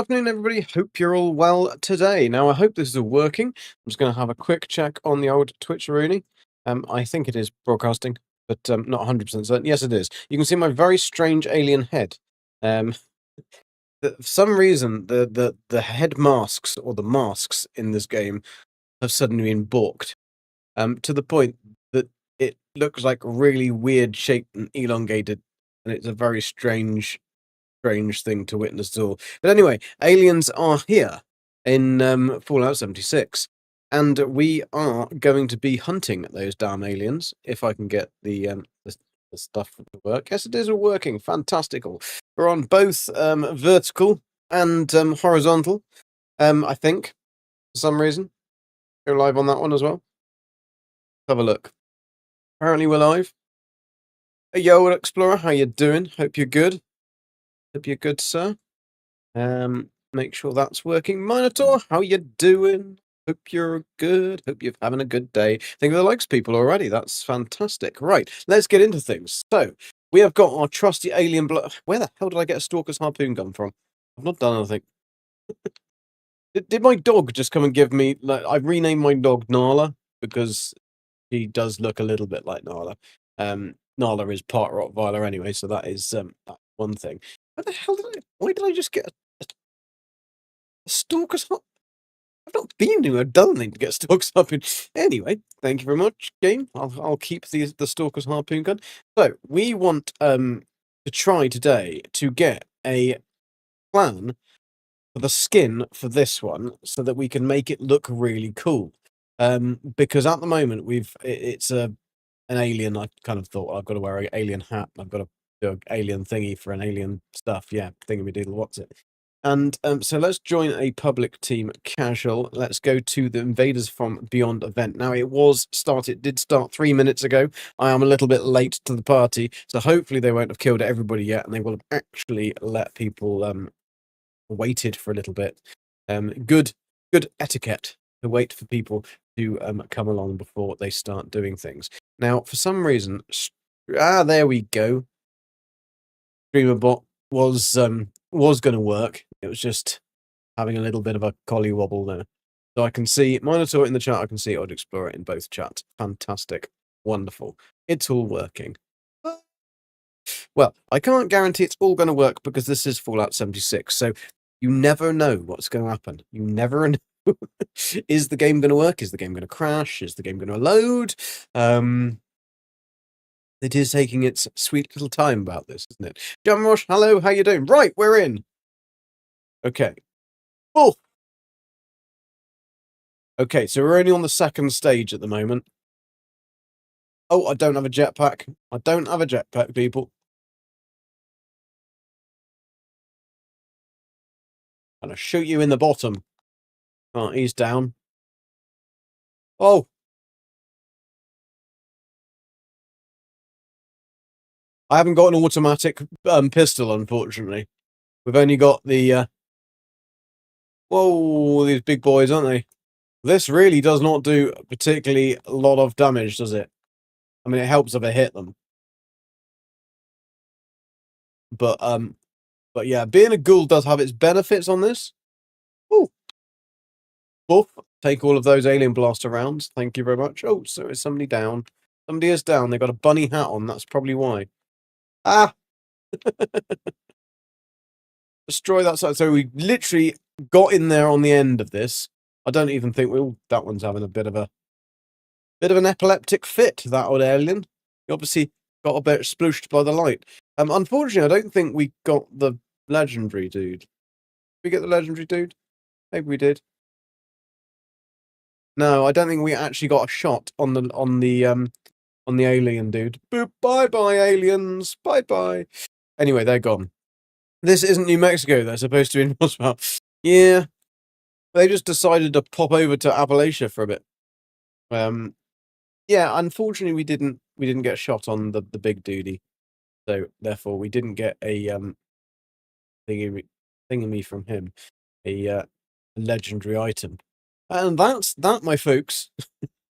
afternoon, everybody. Hope you're all well today. Now, I hope this is all working. I'm just going to have a quick check on the old Twitch Rooney. I think it is broadcasting, but not 100% certain. Yes, it is. You can see my very strange alien head. For some reason, the head masks or the masks in this game have suddenly been balked. To the point that it looks like really weird shaped and elongated, and it's a very strange thing to witness at all. But anyway, aliens are here in Fallout 76, and we are going to be hunting those damn aliens. If I can get the stuff to work. Yes, it is all working. Fantastical. We're on both vertical and horizontal. I think for some reason go live on that one as well. Have a look. Apparently we're live. Hey, yo, Explorer, how you doing? Hope you're good. Hope you're good, sir. Make sure that's working. Minotaur, how you doing? Hope you're good. Hope you're having a good day. Think of the likes people already. That's fantastic. Right, let's get into things. So, we have got our trusty alien Where the hell did I get a Stalker's harpoon gun from? I've not done anything. Did my dog just come and give me... I've renamed my dog Nala because she does look a little bit like Nala. Nala is part Rottweiler anyway, so that is one thing. What the hell why did I just get a Stalker's harpoon? I've not been to a done thing to get Stalker's harpoon. Anyway, thank you very much, game. I'll keep the Stalker's harpoon gun. So we want to try today to get a plan for the skin for this one, so that we can make it look really cool. Because at the moment it's an alien. I kind of thought I've got to wear an alien hat. I've got to do an alien thingy for an alien stuff. Yeah, thingy-me-doodle, what's it? And so let's join a public team casual. Let's go to the Invaders From Beyond event. Now, it did start 3 minutes ago. I am a little bit late to the party, so hopefully they won't have killed everybody yet, and they will have actually let people waited for a little bit. Good etiquette to wait for people to come along before they start doing things. Now, for some reason, there we go. StreamerBot was going to work. It was just having a little bit of a collie wobble there. So I can see Minotaur in the chat. I can see Odd Explorer in both chats. Fantastic, wonderful. It's all working. Well, I can't guarantee it's all going to work because this is Fallout 76. So you never know what's going to happen. You never know. Is the game going to work? Is the game going to crash? Is the game going to load? It is taking its sweet little time about this, isn't it? Jamrosh, hello, how you doing? Right, we're in. Okay. Oh! Okay, so we're only on the second stage at the moment. Oh, I don't have a jetpack. I don't have a jetpack, people. I'm gonna shoot you in the bottom. Oh, he's down. Oh! I haven't got an automatic pistol, unfortunately. We've only got the... Whoa, these big boys, aren't they? This really does not do particularly a lot of damage, does it? I mean, it helps if I hit them. But yeah, being a ghoul does have its benefits on this. Ooh. Buff. Take all of those alien blaster rounds. Thank you very much. Oh, so is somebody down? Somebody is down. They got a bunny hat on. That's probably why. Ah! Destroy that side. So we literally got in there on the end of this. I don't even think that one's having a bit of an epileptic fit, that old alien. He obviously got a bit splooshed by the light. Unfortunately, I don't think we got the legendary dude. Did we get the legendary dude? Maybe we did. No, I don't think we actually got a shot on the alien dude. Boop, bye-bye, aliens. Bye-bye. Anyway, they're gone. This isn't New Mexico. They're supposed to be in Roswell. Yeah. They just decided to pop over to Appalachia for a bit. Yeah, unfortunately we didn't get a shot on the big duty. So therefore we didn't get a thingy from him. A legendary item. And that's that, my folks.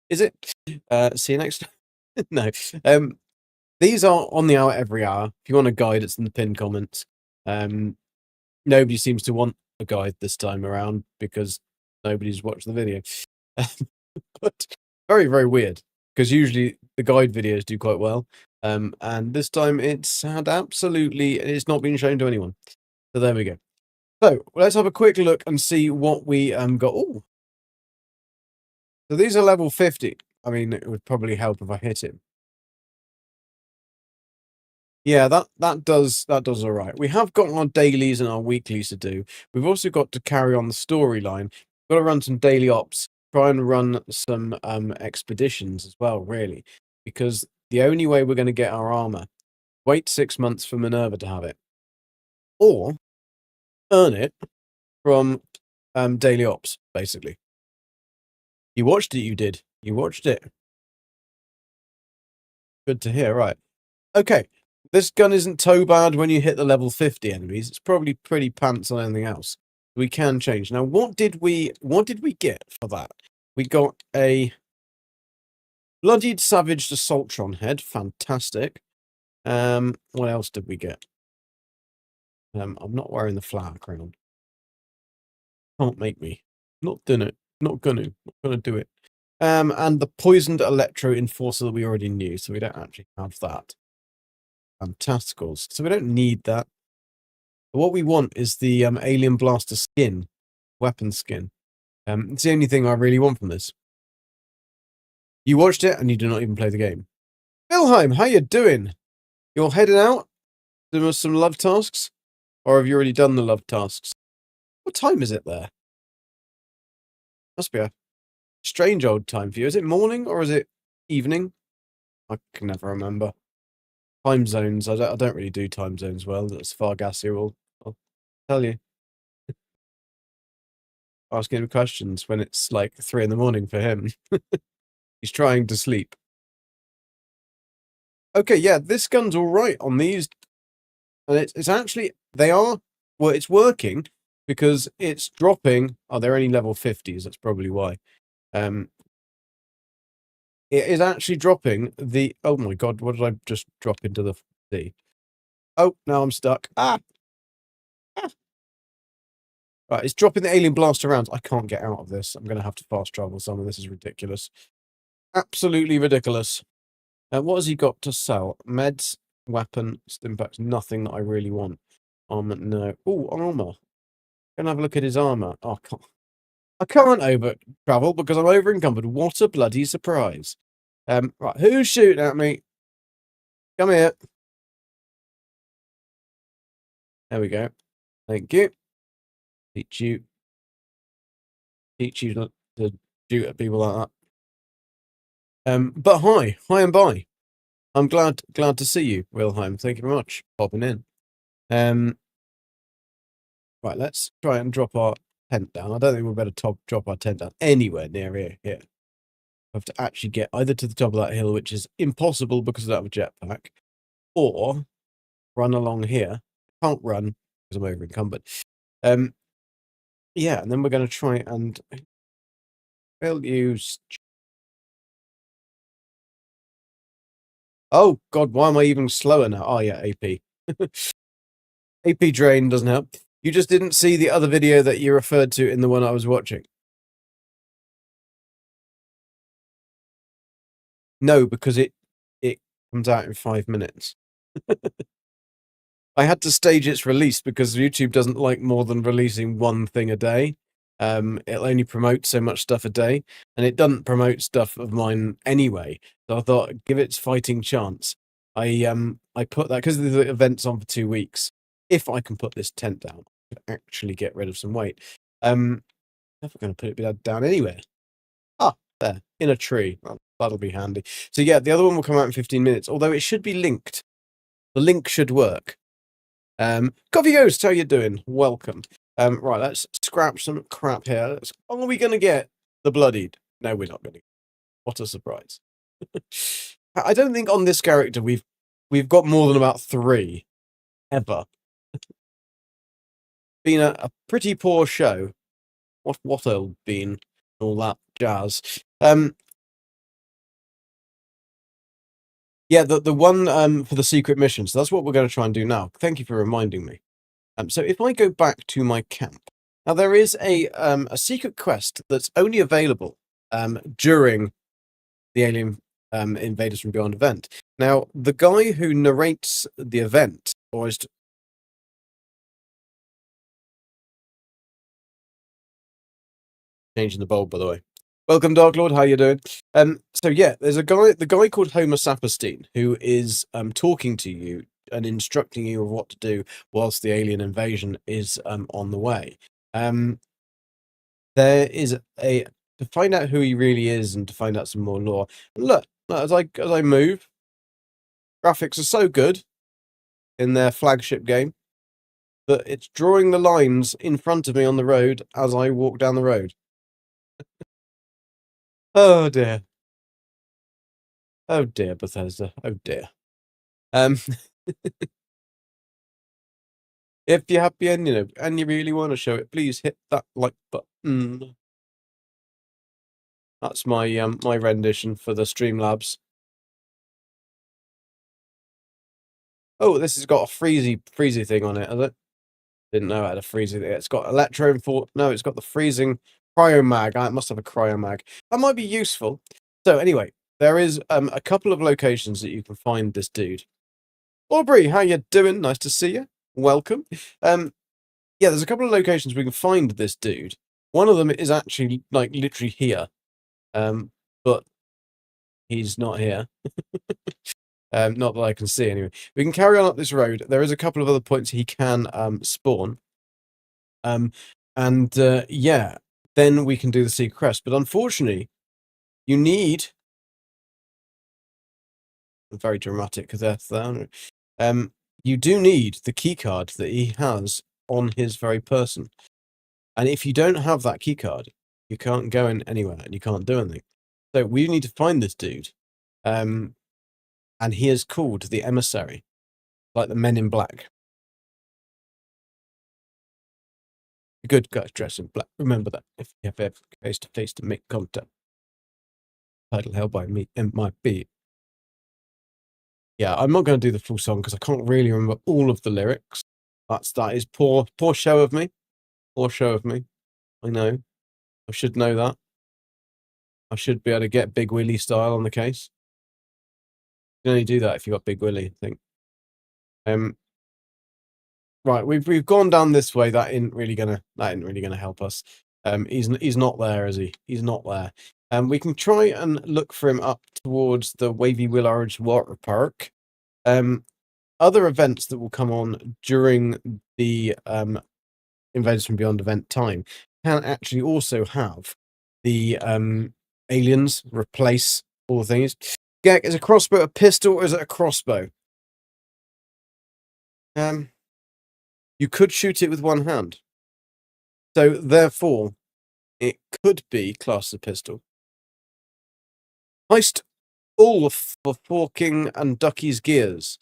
Is it? See you next time. No. These are on the hour every hour. If you want a guide, it's in the pinned comments. Nobody seems to want a guide this time around because nobody's watched the video. But very, very weird, because usually the guide videos do quite well. And this time it's not been shown to anyone. So there we go. So let's have a quick look and see what we got. Oh, so these are level 50. I mean, it would probably help if I hit him. Yeah, that does all right. We have got our dailies and our weeklies to do. We've also got to carry on the storyline. We've got to run some daily ops, try and run some expeditions as well, really, because the only way we're going to get our armor, wait 6 months for Minerva to have it, or earn it from daily ops, basically. You watched it, you did. You watched it. Good to hear, right. Okay, this gun isn't so bad when you hit the level 50 enemies. It's probably pretty pants on anything else. We can change. Now, what did we get for that? We got a bloodied savaged assaultron head. Fantastic. What else did we get? I'm not wearing the flower crown. Can't make me. Not doing it. Not gonna do it. And the poisoned electro enforcer that we already knew, so we don't actually have that. Fantasticals. So we don't need that. What we want is the alien blaster skin, weapon skin. It's the only thing I really want from this. You watched it and you do not even play the game. Wilhelm, how you doing? You're heading out? Doing some love tasks? Or have you already done the love tasks? What time is it there? Must be a strange old time for you. Is it morning or is it evening? I can never remember. Time zones. I don't really do time zones well. That's Fargassia will tell you. Asking him questions when it's like 3 a.m. for him. He's trying to sleep. Okay, yeah, this gun's all right on these. And it's actually, it's working because it's dropping. Oh, they're only level 50s. That's probably why. It is actually dropping the, oh my God, what did I just drop into the sea? Oh, now I'm stuck. Ah! Right, it's dropping the alien blaster rounds. I can't get out of this. I'm going to have to fast travel some of this. Is ridiculous. Absolutely ridiculous. What has he got to sell? Meds, weapon, stimpaks, nothing that I really want. Armor, no. Oh, armor. Gonna have a look at his armor. Oh, I can't over travel because I'm over encumbered. What a bloody surprise. Right, who's shooting at me? Come here. There we go. Thank you. Teach you not to shoot at people like that. But hi and bye. I'm glad to see you, Wilhelm. Thank you very much for popping in. Right, let's try and drop our tent down. I don't think we'll better drop our tent down anywhere near here. Here. I have to actually get either to the top of that hill, which is impossible because I don't have a jetpack, or run along here. Can't run because I'm over encumbered. Yeah, and then we're going to try and we'll use. Oh God, why am I even slower now? Oh yeah, AP. AP drain doesn't help. You just didn't see the other video that you referred to in the one I was watching. No, because it comes out in 5 minutes. I had to stage its release because YouTube doesn't like more than releasing one thing a day. It'll only promote so much stuff a day, and it doesn't promote stuff of mine anyway. So I thought, give it its fighting chance. I put that because the event's on for 2 weeks. If I can put this tent down, I could actually get rid of some weight. Never going to put it down anywhere. Ah, there, in a tree. That'll be handy. So yeah, the other one will come out in 15 minutes, although it should be linked. The link should work. Coffee Ghost, how you doing? Welcome. Right, let's scrap some crap here. Are we going to get the bloodied? No, we're not going to. What a surprise. I don't think on this character we've got more than about 3 ever. Been a pretty poor show. What old bean, all that jazz. Yeah, the one for the secret mission. So that's what we're going to try and do now. Thank you for reminding me. So if I go back to my camp, Now there is a secret quest that's only available during the Alien Invaders from Beyond event. Now the guy who narrates the event, or is changing the bulb, by the way. Welcome, Dark Lord. How you doing? So yeah, there's the guy called Homer Saperstein, who is talking to you and instructing you of what to do whilst the alien invasion is on the way. There is a to find out who he really is and to find out some more lore. Look, as I move, graphics are so good in their flagship game that it's drawing the lines in front of me on the road as I walk down the road. Oh dear. Oh dear, Bethesda. Oh dear. Um, if you're happy and and you really want to show it, please hit that like button. That's my rendition for the Streamlabs. Oh, this has got a freezy thing on it, has it? Didn't know it had a freezing thing. It's got electro for no, it's got the freezing cryo mag. It must have a cryo mag. That might be useful. So anyway, there is a couple of locations that you can find this dude. Aubrey, how you doing? Nice to see you. Welcome. Yeah, there's a couple of locations we can find this dude. One of them is actually like literally here, but he's not here. Not that I can see anyway. We can carry on up this road. There is a couple of other points he can spawn. Yeah, then we can do the secret quest. But unfortunately, you need very dramatic death there. You do need the keycard that he has on his very person. And if you don't have that keycard, you can't go in anywhere and you can't do anything. So we need to find this dude. And he is called the Emissary, like the Men in Black. The good guys dress in black. Remember that if you have ever face to face to make contact. Title held by me and my beat. Yeah, I'm not going to do the full song because I can't really remember all of the lyrics. That is poor show of me. Poor show of me. I know. I should know that. I should be able to get Big Willie style on the case. You can only do that if you got Big Willie, I think. Right, we've gone down this way. That isn't really gonna help us. He's not there, is he? He's not there. We can try and look for him up towards the Wavy Willards Water Park. Other events that will come on during the Invaders from Beyond event time can actually also have the aliens replace all the things. Gek, is a crossbow a pistol or is it a crossbow? You could shoot it with one hand. So therefore, it could be classed as a pistol. Heist all for Forking and Ducky's gears.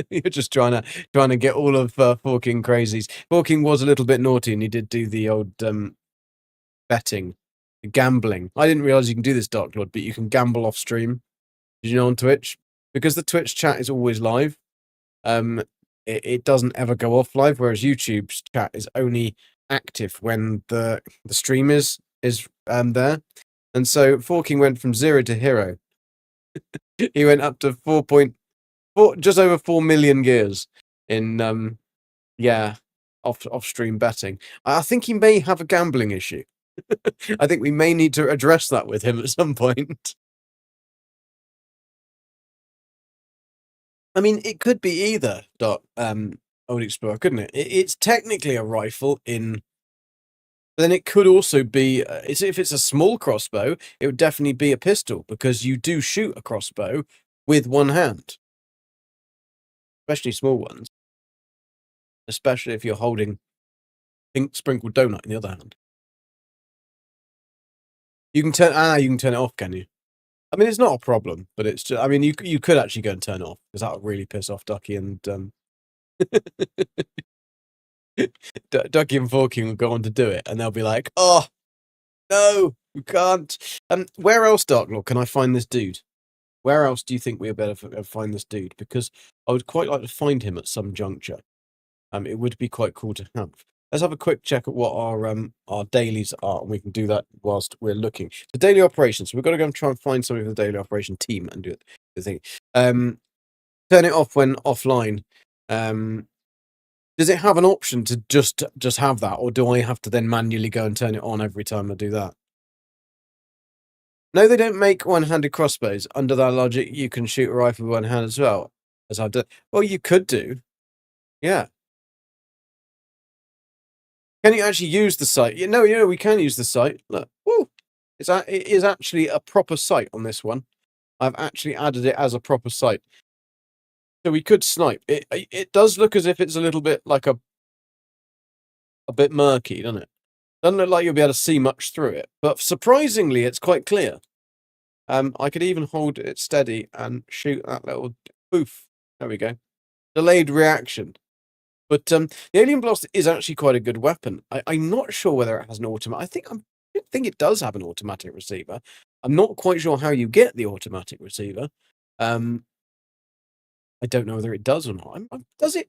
You're just trying to get all of Forking crazies. Forking was a little bit naughty, and he did do the old betting, gambling. I didn't realize you can do this, Dark Lord, but you can gamble off stream. Did you know on Twitch? Because the Twitch chat is always live. It doesn't ever go off live, whereas YouTube's chat is only active when the stream is there. And so Forking went from 0 to hero. He went up to 4.4, just over 4 million gears in off stream betting. I think he may have a gambling issue. I think we may need to address that with him at some point. I mean, it could be either, Old Explorer, couldn't it? It's technically a rifle but then it could also be, if it's a small crossbow, it would definitely be a pistol, because you do shoot a crossbow with one hand. Especially small ones. Especially if you're holding pink sprinkled donut in the other hand. You can turn it off, can you? I mean, it's not a problem, but it's just, I mean, you could actually go and turn it off, because that would really piss off Ducky and Ducky and Forking will go on to do it, and they'll be like, "Oh no, we can't." Where else, Darklord, can I find this dude? Where else do you think we're better find this dude? Because I would quite like to find him at some juncture. it would be quite cool to have. Let's have a quick check at what our dailies are, and we can do that whilst we're looking. The daily operations. We've got to go and try and find somebody for the daily operation team and do it. The thing. Turn it off when offline. Does it have an option to just have that, or do I have to then manually go and turn it on every time I do that? No, they don't make one-handed crossbows. Under that logic, you can shoot a rifle with one hand as well, as I've done. Well, you could do. Yeah. Can you actually use the sight? No, we can use the sight. Look, woo! It is actually a proper sight on this one. I've actually added it as a proper sight. So we could snipe. It does look as if it's a little bit like a bit murky, doesn't it? Doesn't look like you'll be able to see much through it. But surprisingly, it's quite clear. I could even hold it steady and shoot that little poof. There we go. Delayed reaction. But the Alien Blaster is actually quite a good weapon. I'm not sure whether it has an automatic. I think it does have an automatic receiver. I'm not quite sure how you get the automatic receiver. I don't know whether it does or not. Does it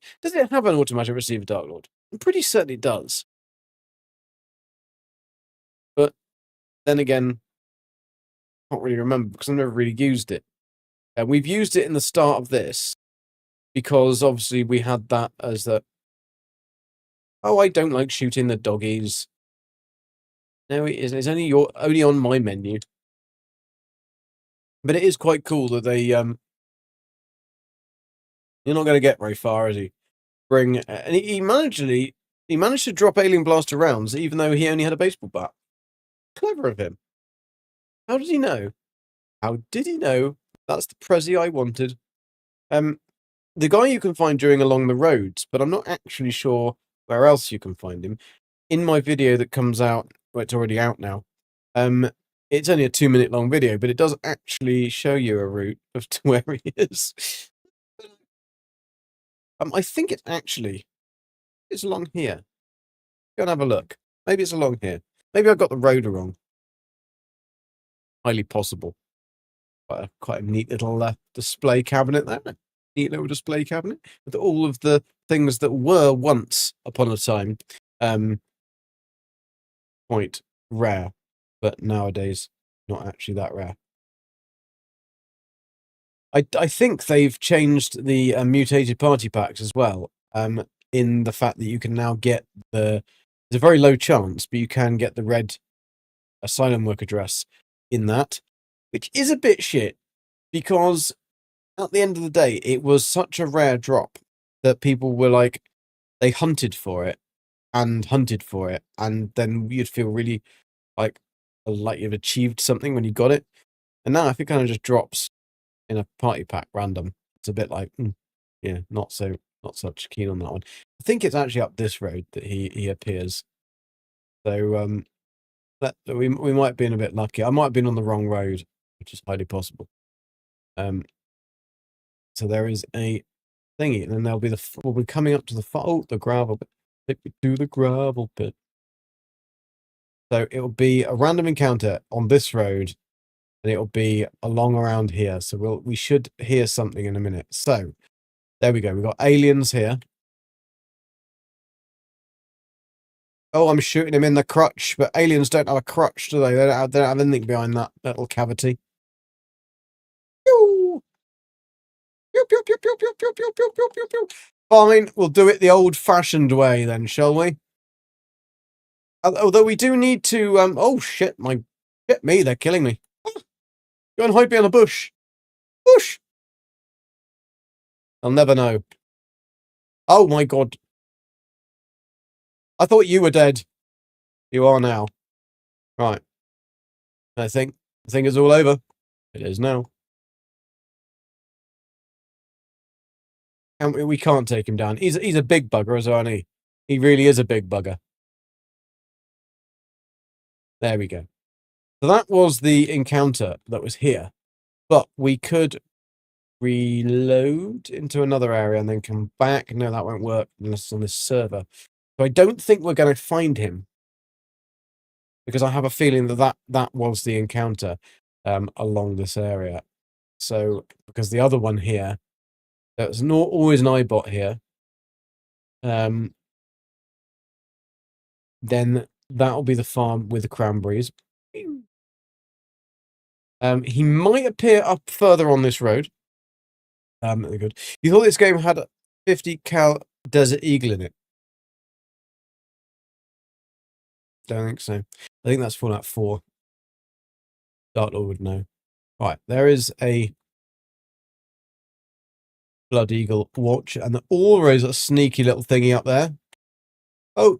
have an automatic receiver, Dark Lord? I'm pretty certain it does. But then again, I can't really remember because I've never really used it. We've used it in the start of this because obviously we had that as the. Oh, I don't like shooting the doggies. No, it isn't. It's only on my menu. But it is quite cool that they you're not going to get very far, is he? And he managed to drop Alien Blaster rounds even though he only had a baseball bat. Clever of him. How did he know? How did he know? That's the Prezi I wanted. The guy you can find during Along the Roads, but I'm not actually sure where else you can find him. In my video that comes out, well, it's already out now. It's only a 2-minute long video, but it does actually show you a route of to where he is. I think it's along here. Go and have a look. Maybe it's along here. Maybe I got the road wrong. Highly possible. Quite a neat little display cabinet there. Neat little display cabinet with all of the things that were once upon a time quite rare, but nowadays not actually that rare. I think they've changed the mutated party packs as well. In the fact that you can now get there's a very low chance, but you can get the red asylum worker dress in that, which is a bit shit because at the end of the day, it was such a rare drop that people were like, they hunted for it, and then you'd feel really like you've achieved something when you got it. And now if it kind of just drops in a party pack random, it's a bit like, yeah, not such keen on that one. I think it's actually up this road that he appears. So we might have been a bit lucky. I might have been on the wrong road, which is highly possible. So there is a thingy, and then there'll be we'll be coming up to the gravel pit. Take me to the gravel pit. So it'll be a random encounter on this road, and it'll be along around here. So we should hear something in a minute. So there we go. We've got aliens here. Oh, I'm shooting him in the crutch, but aliens don't have a crutch, do they? They don't have anything behind that little cavity. Pew! Pew, pew, pew, pew, pew, pew, pew, pew, pew, pew, pew. Fine, we'll do it the old-fashioned way then, shall we? Although we do need to, oh shit, me, they're killing me. Go and hide behind a bush. Bush! I'll never know. Oh my god. I thought you were dead. You are now. Right. I think it's all over. It is now. And we can't take him down. He's a big bugger, isn't he? He really is a big bugger. There we go. So that was the encounter that was here. But we could reload into another area and then come back. No, that won't work unless it's on this server. So I don't think we're going to find him. Because I have a feeling that was the encounter along this area. So, because the other one here, there's always an iBot here. Then that'll be the farm with the cranberries. He might appear up further on this road. Good. You thought this game had a 50 cal Desert Eagle in it? Don't think so. I think that's Fallout 4. Dartlaw would know. Right, there is a Blood Eagle watch, and always a sneaky little thingy up there. Oh!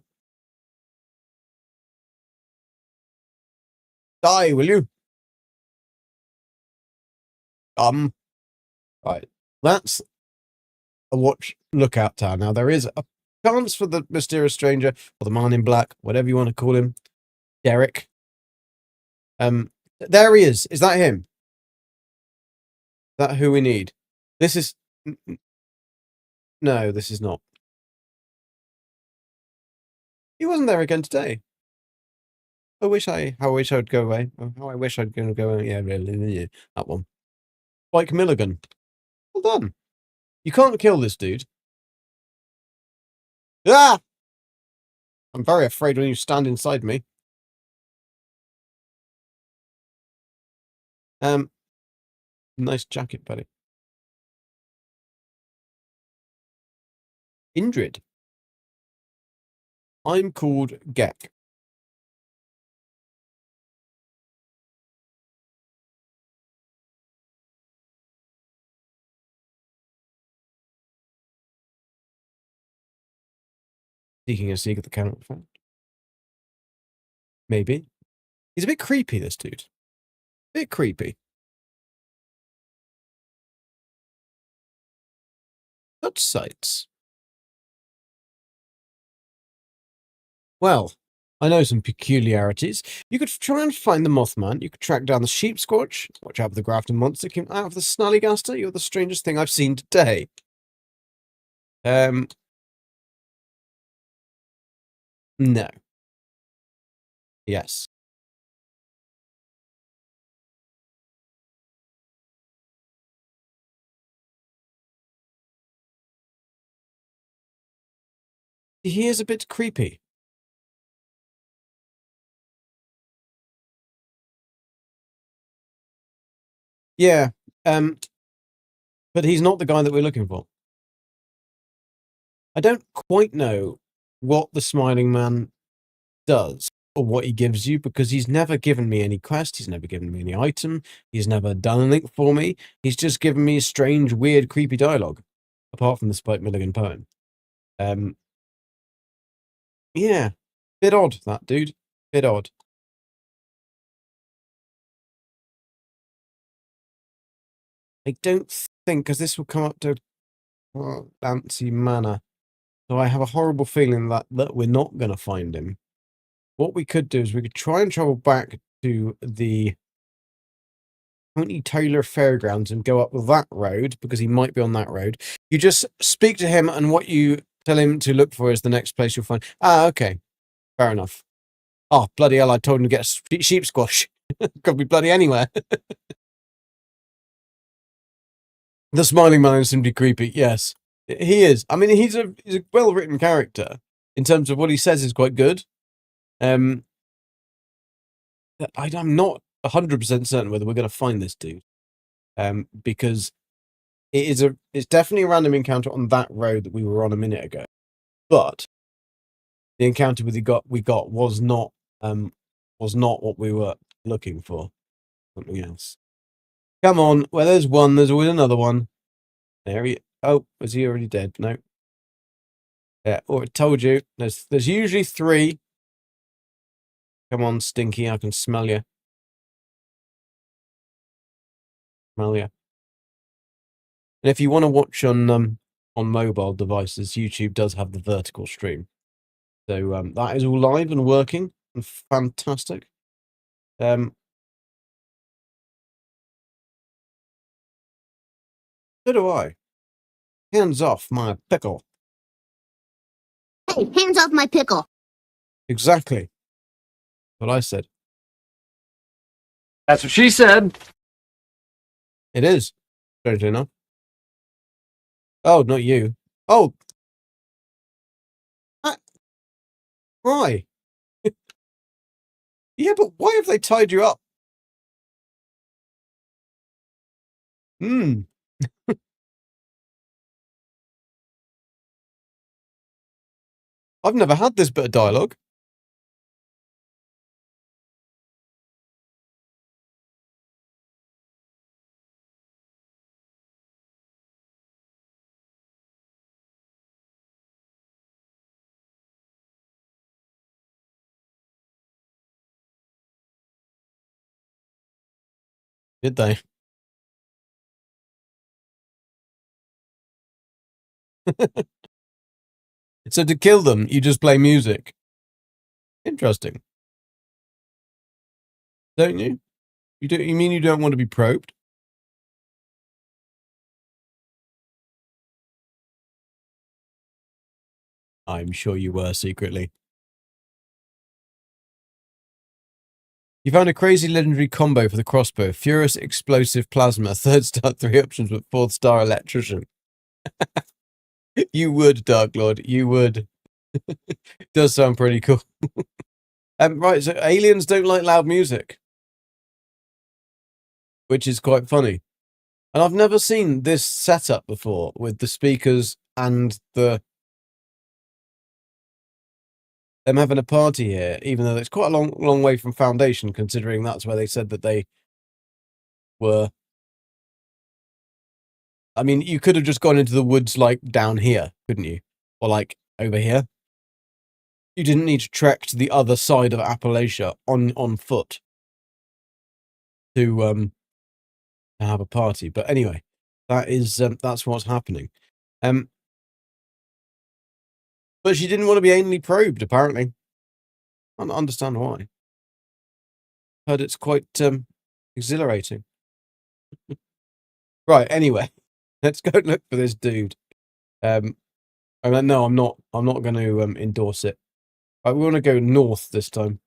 Die, will you? Right. That's a watch lookout tower. Now, there is a chance for the mysterious stranger, or the man in black, whatever you want to call him, Derek. There he is. Is that him? Is that who we need? This is... No, this is not. He wasn't there again today. How I wish I'd go away. How I wish I'd go away. Yeah, really, that one. Spike Milligan. Well done. You can't kill this dude. Ah! I'm very afraid when you stand inside me. Nice jacket, buddy. Indrid. I'm called Gek. Seeking a seek at the cannot be found. Maybe. He's a bit creepy, this dude. Bit creepy. Touch sites. Well, I know some peculiarities. You could try and find the Mothman. You could track down the Sheep Squatch. Watch out for the Grafton Monster. Came out of the Snallygaster. You're the strangest thing I've seen today. No. Yes. He is a bit creepy. Yeah. But he's not the guy that we're looking for. I don't quite know what the Smiling Man does or what he gives you, because he's never given me any quest, he's never given me any item, he's never done anything for me. He's just given me strange, weird, creepy dialogue, apart from the Spike Milligan poem. Yeah, bit odd, that dude. Bit odd. I don't think, because this will come up to Fancy Manor. So I have a horrible feeling that we're not going to find him. What we could do is we could try and travel back to the County Taylor Fairgrounds and go up that road, because he might be on that road. You just speak to him, and what you tell him to look for is the next place you'll find. Ah, okay. Fair enough. Oh, bloody hell, I told him to get a sheep squash. Could be bloody anywhere. The Smiling Man is simply creepy, yes. He is. I mean, he's a well-written character. In terms of what he says is quite good. I'm not 100% certain whether we're going to find this dude. Because it's definitely a random encounter on that road that we were on a minute ago. But the encounter we got was not what we were looking for. Something else. Come on, where there's one, there's always another one. There he. Oh, was he already dead? No. Yeah, or I told you. There's usually 3. Come on, Stinky, I can smell you. Smell you. And if you want to watch on mobile devices, YouTube does have the vertical stream. So that is all live and working and fantastic. So do I. Hands off my pickle. Hey, hands off my pickle. Exactly what I said. That's what she said. It is, strangely enough. Oh, not you. Oh, Why? Yeah, but why have they tied you up? Hmm. I've never had this bit of dialogue. Did they? So to kill them, you just play music. Interesting. Don't you? You mean you don't want to be probed? I'm sure you were secretly. You found a crazy legendary combo for the crossbow. Furious explosive plasma. 3rd star, 3 options, but 4th star electrician. You would, Dark Lord. You would. Does sound pretty cool. Right, so aliens don't like loud music, which is quite funny. And I've never seen this setup before with the speakers and them having a party here, even though it's quite a long way from Foundation, considering that's where they said that they were. I mean, you could have just gone into the woods like down here, couldn't you? Or like over here. You didn't need to trek to the other side of Appalachia on foot to have a party. But anyway, that's what's happening. But she didn't want to be anally probed, apparently. I don't understand why. Heard it's quite exhilarating. Right, anyway, let's go look for this dude. No, I'm not going to endorse it. Right, we want to go north this time.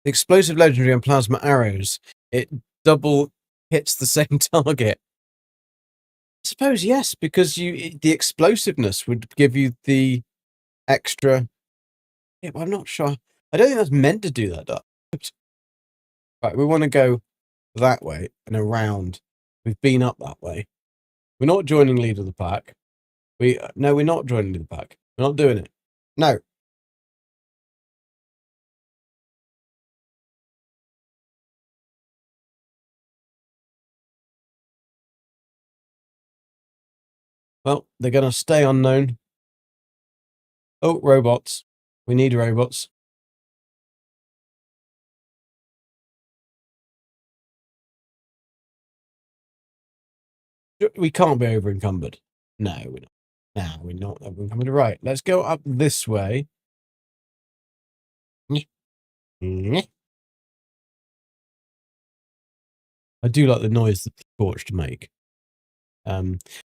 Explosive legendary and plasma arrows. It double hits the same target. I suppose yes, because the explosiveness would give you the extra. Yeah, but I'm not sure. I don't think that's meant to do that. Right, we want to go that way and around. We've been up that way. We're not joining lead of the pack. No, we're not joining lead of the pack. We're not doing it. No. Well, they're going to stay unknown. Oh, robots. We need robots. We can't be over encumbered. No, we're not. No, we're not over encumbered. Right, let's go up this way. I do like the noise that the torch make.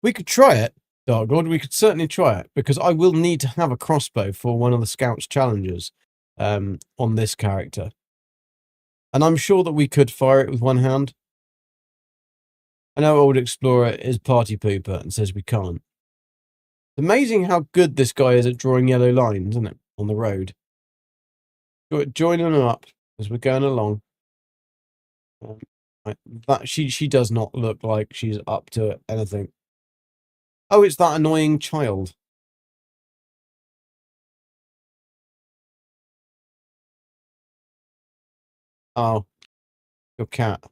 We could try it, Dark Lord. We could certainly try it, because I will need to have a crossbow for one of the Scouts challenges on this character. And I'm sure that we could fire it with one hand. I know Old Explorer is party pooper and says we can't. It's amazing how good this guy is at drawing yellow lines, isn't it, on the road? Joining them up as we're going along. That she does not look like she's up to anything. Oh, it's that annoying child. Oh, your cat.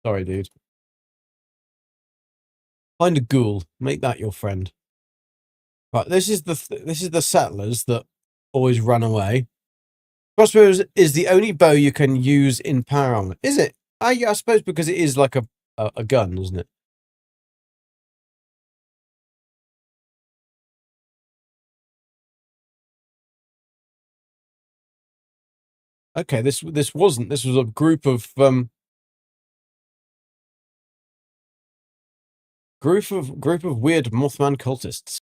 Sorry, dude. Find a ghoul. Make that your friend. Right, this is the settlers that always run away. Crossbows is the only bow you can use in power armor. Is it? Yeah, I suppose because it is like a gun, isn't it? Okay, this wasn't. This was a group of weird Mothman cultists.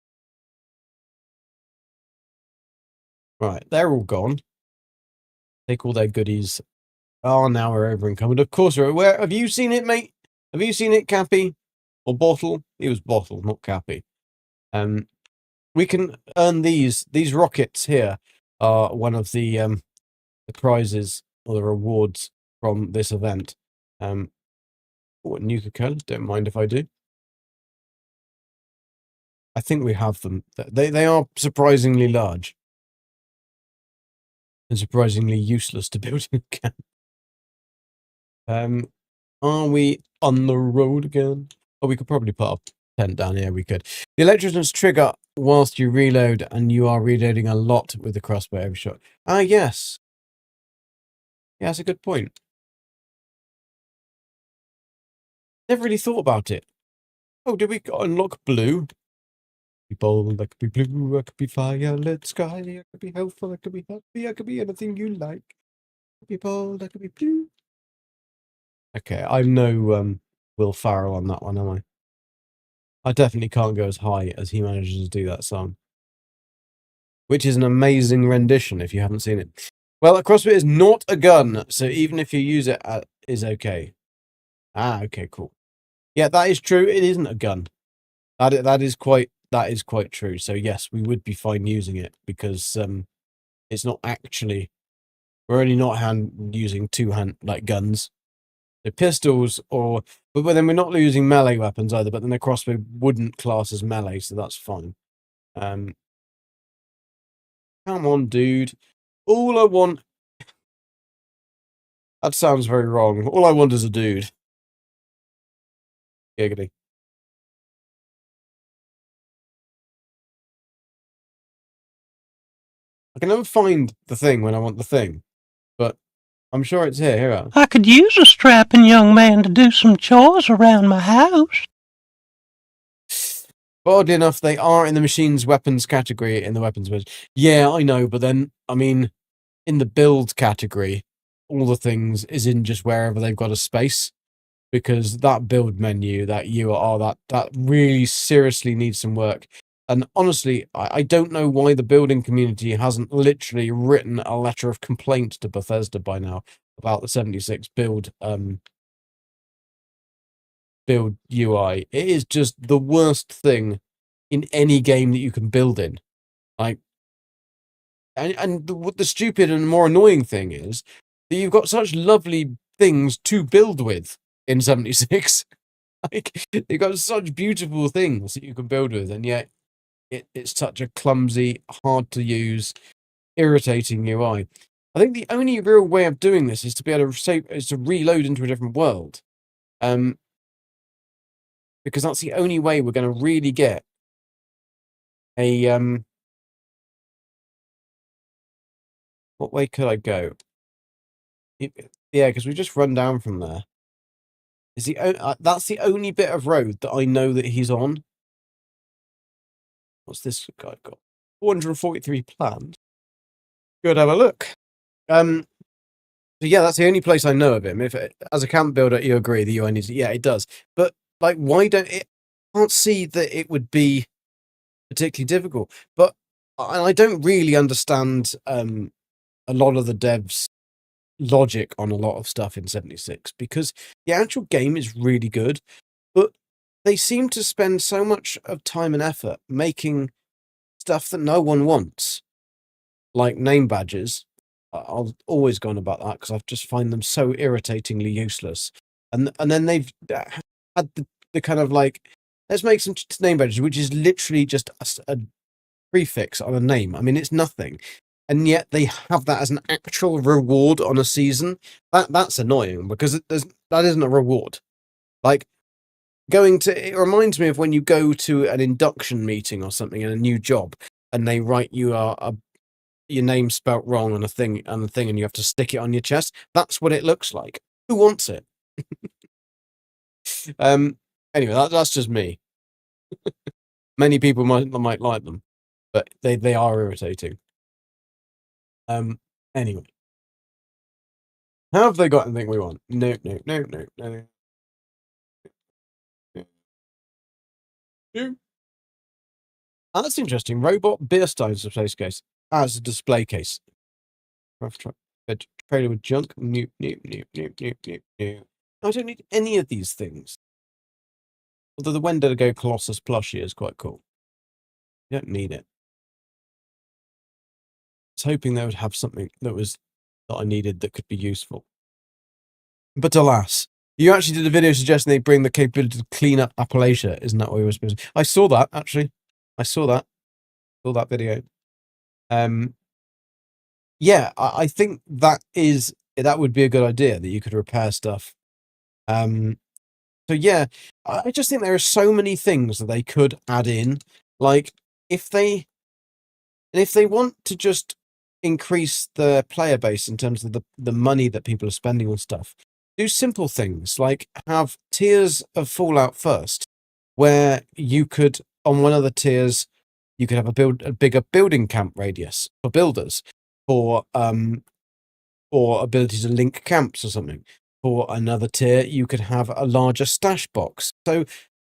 Right, they're all gone. Take all their goodies. Oh, now we're over encumbered. Of course we're. Where have you seen it, mate? Have you seen it, Cappy? Or Bottle? It was Bottle, not Cappy. We can earn these. These rockets here are one of the prizes or the rewards from this event. What Nuka-Cola? Don't mind if I do. I think we have them. They are surprisingly large and surprisingly useless to build in a camp. Are we on the road again? Oh, we could probably put a tent down here. We could. The electricians trigger whilst you reload, and you are reloading a lot with the crossbow every shot. Ah, yes. Yeah, that's a good point. Never really thought about it. Oh, did we unlock blue? Be bold, I could be blue, I could be violet sky, I could be helpful, I could be happy, I could be anything you like. I could be bold, I could be blue. Okay, I'm no Will Ferrell on that one, am I? I definitely can't go as high as he manages to do that song. Which is an amazing rendition if you haven't seen it. Well, a crossbow is not a gun, so even if you use it, is okay. Ah, okay, cool. Yeah, that is true. It isn't a gun. That is quite true. So yes, we would be fine using it because it's not actually. We're only not using two-hand like guns. The pistols but then we're not using melee weapons either. But then the crossbow wouldn't class as melee, so that's fine. Come on, dude. All I want. That sounds very wrong. All I want is a dude. Giggity. I can never find the thing when I want the thing, but I'm sure it's here. Here. I could use a strapping young man to do some chores around my house. Oddly enough, they are in the machine's weapons category in the weapons page. Yeah, I know, but then, I mean, in the build category, all the things is in just wherever they've got a space. Because that build menu, that URL, that really seriously needs some work. And honestly, I don't know why the building community hasn't literally written a letter of complaint to Bethesda by now about the 76 build UI. It is just the worst thing in any game that you can build in. Like, and the stupid and more annoying thing is that you've got such lovely things to build with in 76. Like, you've got such beautiful things that you can build with, and yet it's such a clumsy, hard to use, irritating UI. I think the only real way of doing this is to be able to reload into a different world. Because that's the only way we're going to really get a what way could I go? Yeah, because we just run down from there. Is that's the only bit of road that I know that he's on. What's this guy got? 443 plans. Go have a look. So yeah, that's the only place I know of him. If as a camp builder, you agree the UI needs it. Yeah, it does. But like, why don't it? I can't see that it would be particularly difficult. But I don't really understand a lot of the devs' logic on a lot of stuff in 76 because the actual game is really good, but they seem to spend so much of time and effort making stuff that no one wants, like name badges. I'll always go on about that because I just find them so irritatingly useless. And then they've had the kind of like, let's make some name badges, which is literally just a prefix on a name. I mean, it's nothing. And yet they have that as an actual reward on a season. That's annoying because that isn't a reward. Like, it reminds me of when you go to an induction meeting or something in a new job and they write you your name spelt wrong on a thing and you have to stick it on your chest. That's what it looks like. Who wants it? Anyway, that's just me. Many people might like them, but they are irritating. Anyway. Have they got anything we want? No. That's interesting. Robot beer steins display case as a display case. Rough truck. Trailer with junk. No. I don't need any of these things. Although the Wendigo Colossus plushie is quite cool. You don't need it. I was hoping they would have something that I needed that could be useful. But alas, you actually did a video suggesting they bring the capability to clean up Appalachia. Isn't that what we were supposed to? I saw that, actually. I saw that. Saw that video. Yeah, I think that would be a good idea, that you could repair stuff. So yeah, I just think there are so many things that they could add in. Like, if they want to just increase the player base in terms of the money that people are spending on stuff, do simple things like have tiers of Fallout first, where you could, on one of the tiers, you could have a bigger building camp radius for builders, or ability to link camps or something. For another tier, you could have a larger stash box. So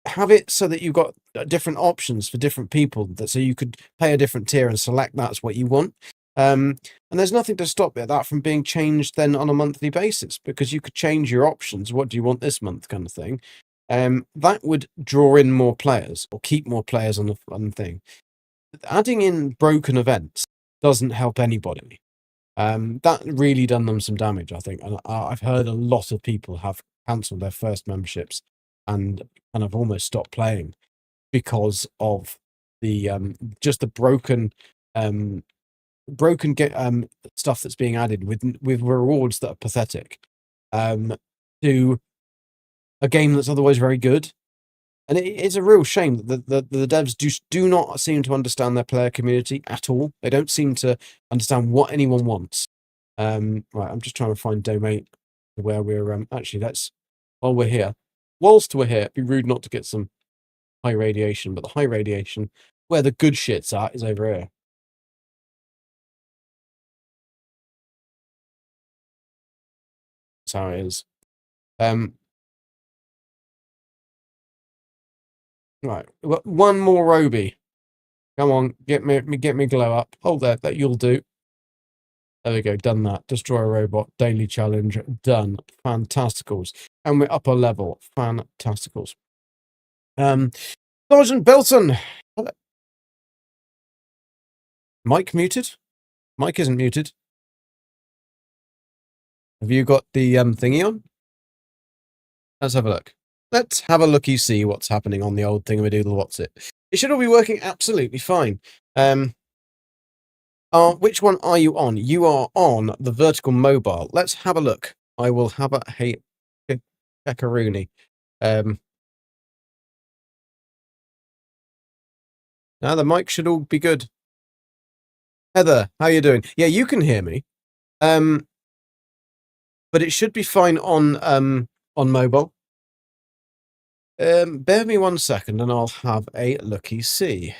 have it so that you've got different options for different people, so you could pay a different tier and select that's what you want. And there's nothing to stop that from being changed then on a monthly basis, because you could change your options. What do you want this month, kind of thing. That would draw in more players, or keep more players on the thing. Adding in broken events doesn't help anybody. That really done them some damage, I think. And I've heard a lot of people have cancelled their first memberships and have almost stopped playing because of the just the broken stuff that's being added with rewards that are pathetic to a game that's otherwise very good. And it's a real shame that the devs do not seem to understand their player community at all. They don't seem to understand what anyone wants. Right, I'm just trying to find domain where we're actually, whilst we're here, it'd be rude not to get some high radiation, but the high radiation where the good shit's at is over here. That's how it is. Right, we've got one more Roby. Come on, get me glow up. Hold there, that you'll do. There we go, done that. Destroy a robot, daily challenge, done. Fantasticals. And we're upper level. Fantasticals. Sergeant Belton. Mike muted? Mike isn't muted. Have you got the thingy on? Let's have a look. Let's have a looky, see what's happening on the old thingamadoodle. What's it? It should all be working absolutely fine. Which one are you on? You are on the vertical mobile. Let's have a look. I will have a peccaroony. Now the mic should all be good. Heather, how you doing? Yeah, you can hear me. But it should be fine on mobile. Bear me 1 second and I'll have a looky see.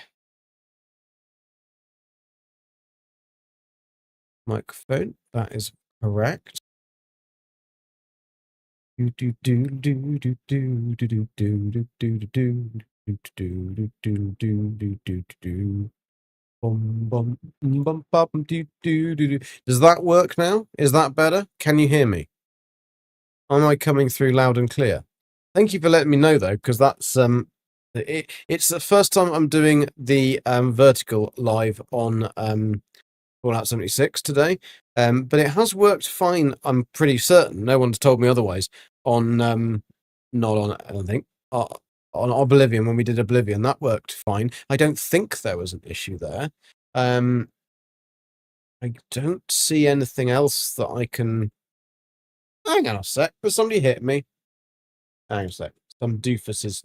Microphone, that is correct. Does that work now? Is that better? Can you hear me? Am I coming through loud and clear? Thank you for letting me know, though, because that's it's the first time I'm doing the vertical live on Fallout 76 today, but it has worked fine. I'm pretty certain. No one's told me otherwise. On not on, I don't think, on Oblivion, when we did Oblivion, that worked fine. I don't think there was an issue there. I don't see anything else that I can. Hang on a sec. But somebody hit me. Hang on a sec. Some doofus is.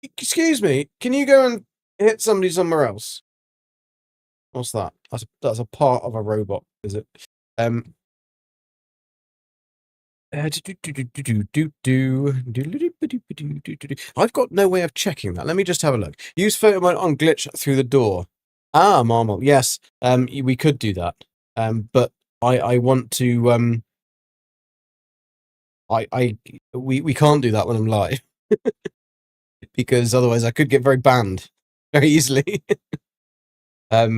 Excuse me. Can you go and hit somebody somewhere else? What's that? That's a part of a robot, is it? I've got no way of checking that. Let me just have a look. Use photo mode on glitch through the door. Ah, Marmal. Yes. We could do that. But I want to. We can't do that when I'm live because otherwise I could get very banned very easily. Let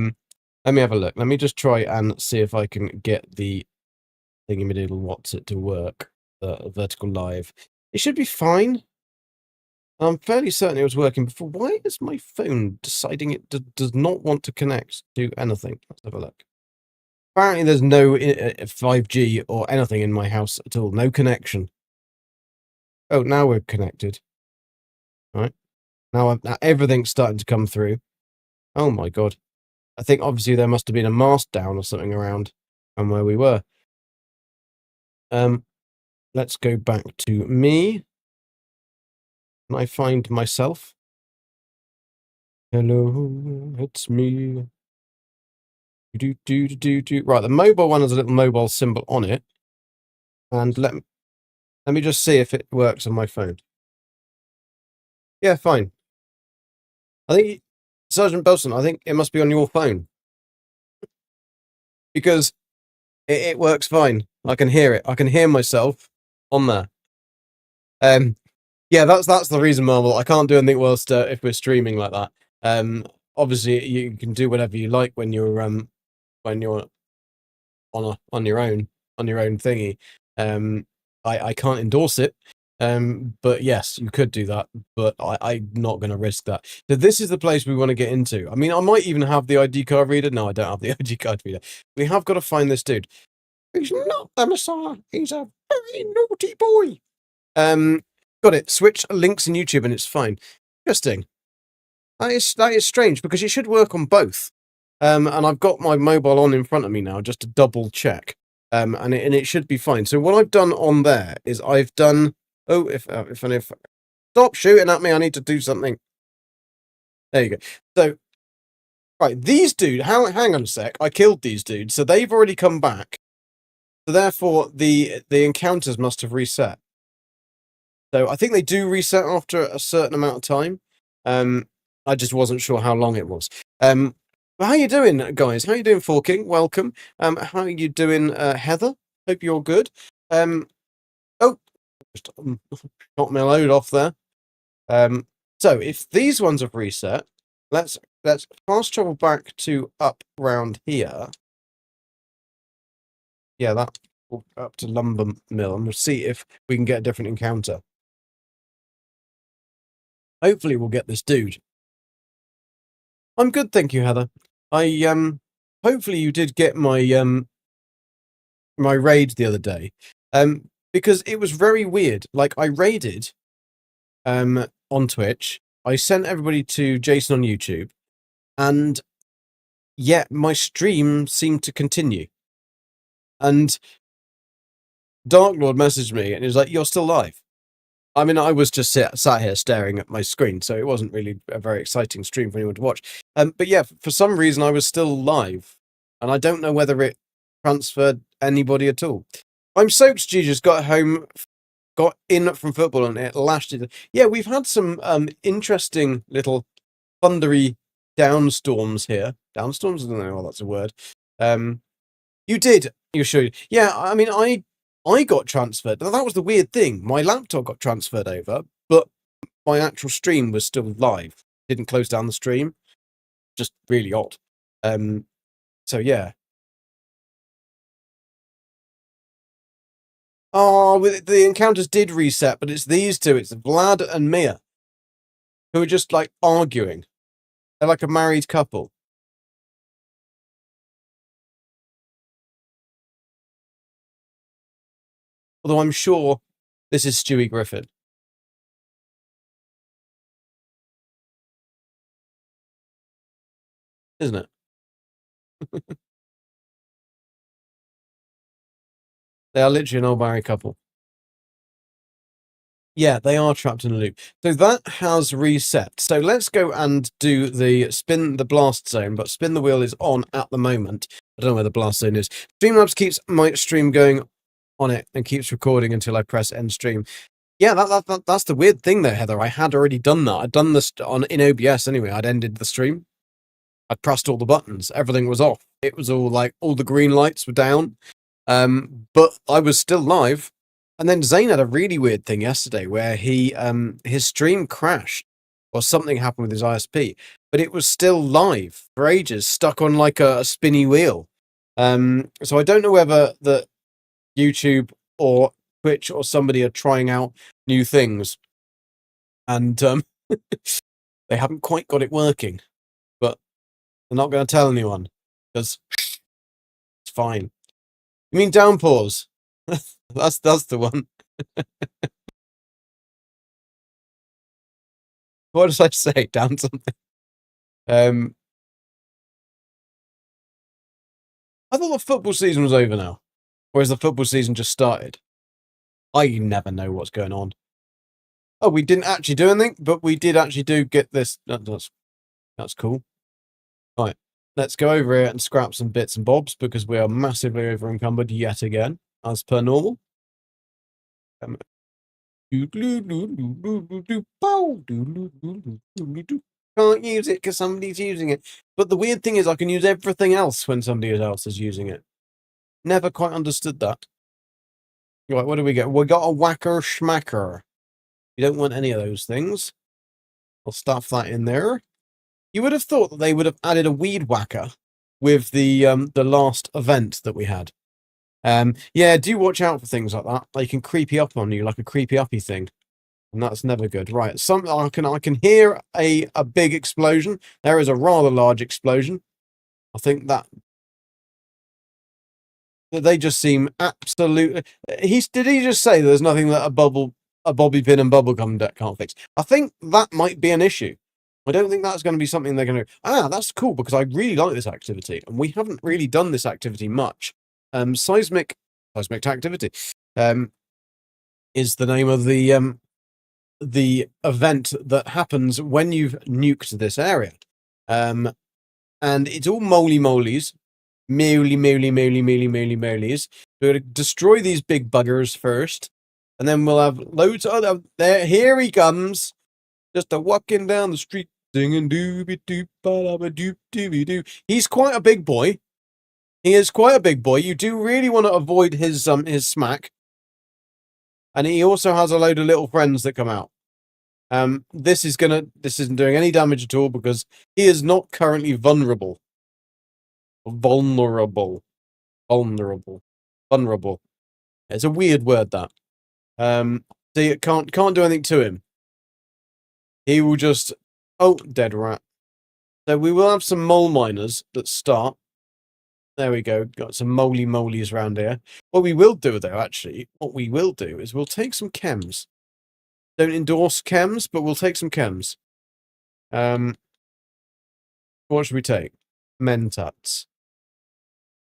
me have a look. Let me just try and see if I can get the thingamadoodle what's it to work. The vertical live. It should be fine. I'm fairly certain it was working before. Why is my phone deciding it does not want to connect to anything? Let's have a look. Apparently, there's no 5G or anything in my house at all. No connection. Oh, now we're connected. Right. Now everything's starting to come through. Oh my god. I think obviously there must have been a mast down or something around from where we were. Let's go back to me. Can I find myself? Hello, it's me. Right, the mobile one has a little mobile symbol on it. And let me just see if it works on my phone. Yeah, fine. I think, Sergeant Belson, I think it must be on your phone. Because it works fine. I can hear it. I can hear myself on there. Yeah, that's the reason, Marvel. I can't do anything whilst if we're streaming like that. Obviously you can do whatever you like when you're on your own thingy. I can't endorse it. But yes, you could do that, but I'm not going to risk that. So this is the place we want to get into. I mean, I might even have the ID card reader. No, I don't have the ID card reader. We have got to find this dude. He's not the Messiah. He's a very naughty boy. Got it. Switch links in YouTube and it's fine. Interesting. That is strange because it should work on both. And I've got my mobile on in front of me now just to double check. And it should be fine. So what I've done on there is I've done. Oh, if stop shooting at me, I need to do something. There you go. So, right, these dudes. Hang on a sec. I killed these dudes, so they've already come back. So therefore, the encounters must have reset. So I think they do reset after a certain amount of time. I just wasn't sure how long it was. How you doing, guys? How you doing, Forking? Welcome. How are you doing, Heather? Hope you're good. Oh, just got my load off there. So if these ones have reset, let's fast travel back to up around here. Yeah, that up to Lumber Mill, and we'll see if we can get a different encounter. Hopefully, we'll get this dude. I'm good, thank you, Heather. Hopefully you did get my my raid the other day. Because it was very weird. Like I raided on Twitch. I sent everybody to Jason on YouTube, and yet my stream seemed to continue. And Dark Lord messaged me and he was like, "You're still live." I mean, I was just sat here staring at my screen, so it wasn't really a very exciting stream for anyone to watch. But yeah, for some reason, I was still live, and I don't know whether it transferred anybody at all. I'm soaked. G just got home, got in from football, and it lashed it. Yeah, we've had some interesting little thundery downstorms here. Downstorms? I don't know. That's a word. You did. You should. Yeah, I mean, I got transferred. That was the weird thing. My laptop got transferred over, but my actual stream was still live. Didn't close down the stream. Just really odd. So yeah. Oh, the encounters did reset, but it's these two. It's Vlad and Mia, who are just like arguing. They're like a married couple. Although I'm sure this is Stewie Griffin. Isn't it? They are literally an old married couple. Yeah, they are trapped in a loop. So that has reset. So let's go and do the spin the blast zone, but spin the wheel is on at the moment. I don't know where the blast zone is. Streamlabs keeps my stream going on it and keeps recording until I press end stream. Yeah, that's the weird thing though, Heather. I had already done that. I'd done this in OBS anyway. I'd ended the stream. I'd pressed all the buttons. Everything was off. It was all like all the green lights were down. But I was still live. And then Zane had a really weird thing yesterday where his stream crashed or something happened with his ISP, but it was still live for ages, stuck on like a spinny wheel. So I don't know whether the YouTube or Twitch or somebody are trying out new things. and they haven't quite got it working, but they're not going to tell anyone because it's fine. You mean downpours? that's the one. What did I say? Down something. I thought the football season was over now, or has the football season just started? I never know what's going on. Oh, we didn't actually do anything, but we did actually get this. That's cool. Right, let's go over here and scrap some bits and bobs because we are massively over encumbered yet again, as per normal. Can't use it because somebody's using it. But the weird thing is I can use everything else when somebody else is using it. Never quite understood that. Right, what do we get? We got a whacker schmacker. You don't want any of those things. I'll stuff that in there. You would have thought that they would have added a weed whacker with the last event that we had. Yeah, do watch out for things like that. They can creepy up on you like a creepy uppy thing. And that's never good. Right, I can hear a big explosion. There is a rather large explosion. I think that they just seem absolutely. Did he just say there's nothing that a bobby pin and bubblegum deck can't fix? I think that might be an issue. I don't think that's going to be something they're going to. That's cool because I really like this activity, and we haven't really done this activity much. Seismic activity, is the name of the event that happens when you've nuked this area. And it's all moly-molies. Moly-molies. We're going to destroy these big buggers first. And then we'll have loads of other... There, here he comes. Just a walking down the street. Singing dooby-doop, ba-da-ba-doop-dooby-doo. He's quite a big boy. He is quite a big boy. You do really want to avoid his smack. And he also has a load of little friends that come out. This isn't doing any damage at all because he is not currently vulnerable. Vulnerable. It's a weird word, that. So you can't do anything to him. He will just... Oh, dead rat. So we will have some mole miners that start. There we go. Got some moly-molies around here. What we will do, though, actually, is we'll take some chems. Don't endorse chems, but we'll take some chems. What should we take? Mentats.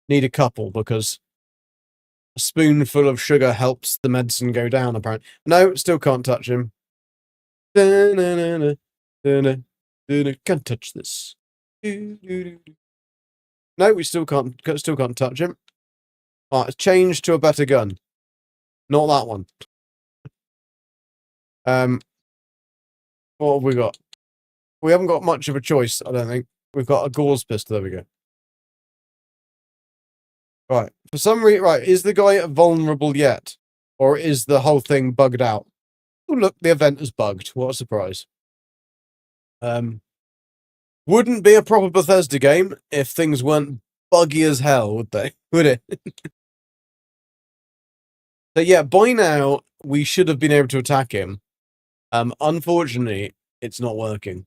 Need a couple because a spoonful of sugar helps the medicine go down, apparently. No, still can't touch him. Can't touch this. No, we still can't touch him. Alright, it's changed to a better gun. Not that one. What have we got? We haven't got much of a choice, I don't think. We've got a gauze pistol. There we go. Right. For some reason, right, is the guy vulnerable yet? Or is the whole thing bugged out? Oh, look, the event is bugged. What a surprise. Wouldn't be a proper Bethesda game if things weren't buggy as hell, would they? Would it? So yeah, by now, we should have been able to attack him. Unfortunately, it's not working.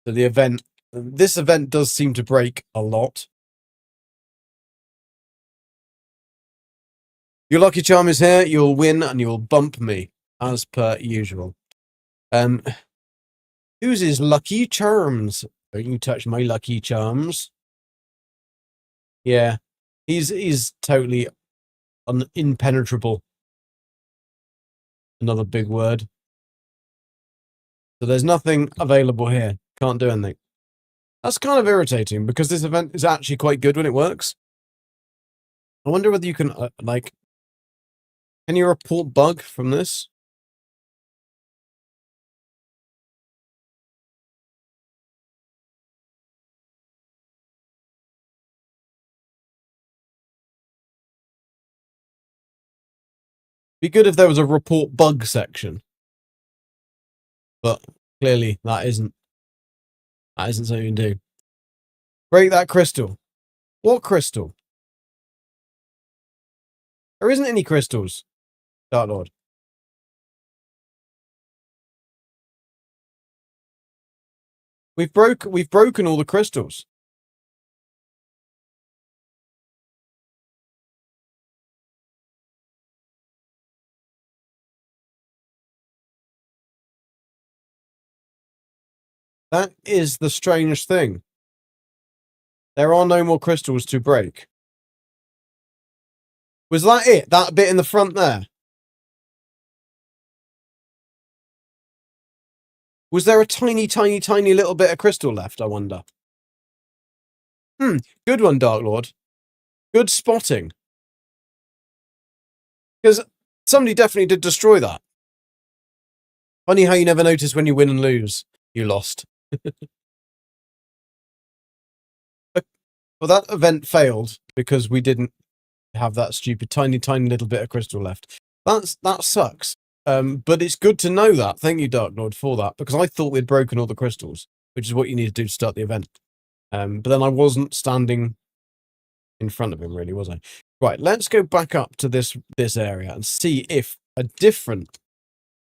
So this event does seem to break a lot. Your lucky charm is here. You'll win and you'll bump me, as per usual. Who's his lucky charms? Don't you touch my lucky charms. Yeah, he's totally impenetrable. Another big word. So there's nothing available here. Can't do anything. That's kind of irritating because this event is actually quite good when it works. I wonder whether you can, can you report bug from this? Be good if there was a report bug section. But clearly that isn't something you can do. Break that crystal. What crystal? There isn't any crystals, Dark Lord. We've broken all the crystals. That is the strange thing. There are no more crystals to break. Was that it? That bit in the front there? Was there a tiny, tiny, tiny little bit of crystal left, I wonder? Good one, Dark Lord. Good spotting. Because somebody definitely did destroy that. Funny how you never notice when you win and lose. You lost. Well, that event failed because we didn't have that stupid tiny, tiny little bit of crystal left. That sucks. But it's good to know that. Thank you, Dark Lord, for that, because I thought we'd broken all the crystals, which is what you need to do to start the event. But then I wasn't standing in front of him, really, was I? Right, let's go back up to this area and see if a different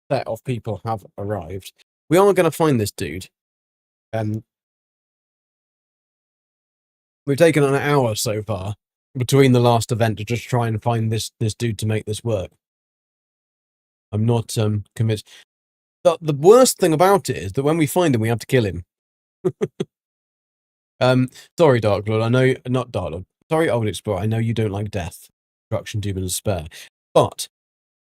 set of people have arrived. We are going to find this dude. We've taken an hour so far between the last event to just try and find this dude to make this work. I'm not convinced. The worst thing about it is that when we find him, we have to kill him. Sorry, Dark Lord. I know, not Dark Lord. Sorry, Old Explorer. I know you don't like death, destruction, doom, and despair. But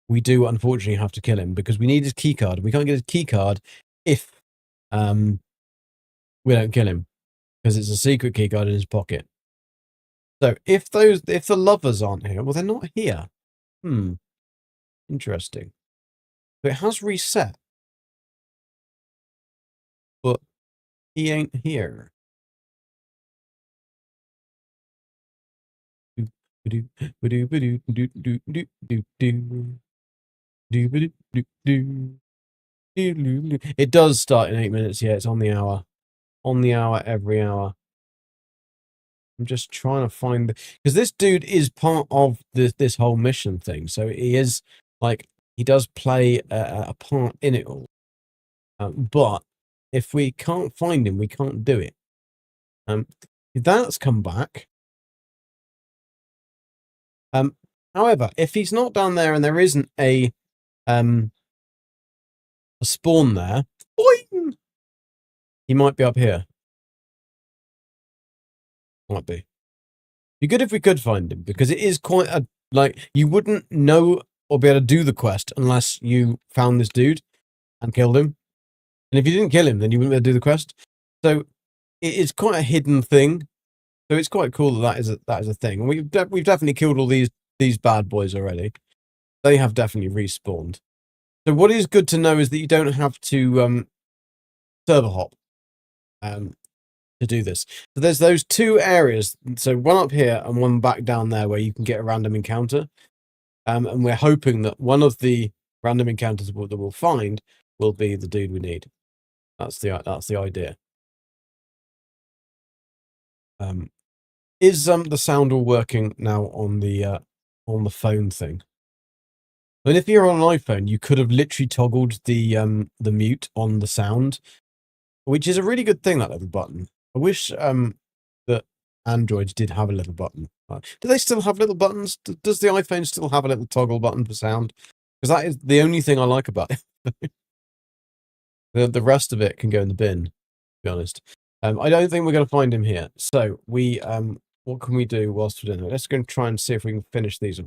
we do unfortunately have to kill him because we need his keycard. We can't get his keycard if we don't kill him, because it's a secret keycard in his pocket. So if the lovers aren't here, well, they're not here. Interesting. So it has reset, but he ain't here. It does start in 8 minutes. Yeah, it's on the hour. On the hour, every hour. I'm just trying to find because this dude is part of this whole mission thing. So he is like, he does play a part in it all. But if we can't find him, we can't do it. That's come back. However, if he's not down there and there isn't a spawn there, boing, he might be up here. Might be. Be good if we could find him, because it is quite a, like, you wouldn't know or be able to do the quest unless you found this dude and killed him. And if you didn't kill him, then you wouldn't be able to do the quest. So it is quite a hidden thing. So it's quite cool that that is a thing. And we've definitely killed all these bad boys already. They have definitely respawned. So what is good to know is that you don't have to server hop to do this. So there's those two areas. So one up here and one back down there where you can get a random encounter. And we're hoping that one of the random encounters that we'll find will be the dude we need. That's the idea. Is the sound all working now on the phone thing? And if you're on an iPhone, you could have literally toggled the mute on the sound, which is a really good thing, that little button. I wish that Androids did have a little button. Do they still have little buttons? Does the iPhone still have a little toggle button for sound? Because that is the only thing I like about it. The rest of it can go in the bin, to be honest. I don't think we're going to find him here. So we what can we do whilst we're doing it? Let's go and try and see if we can finish these.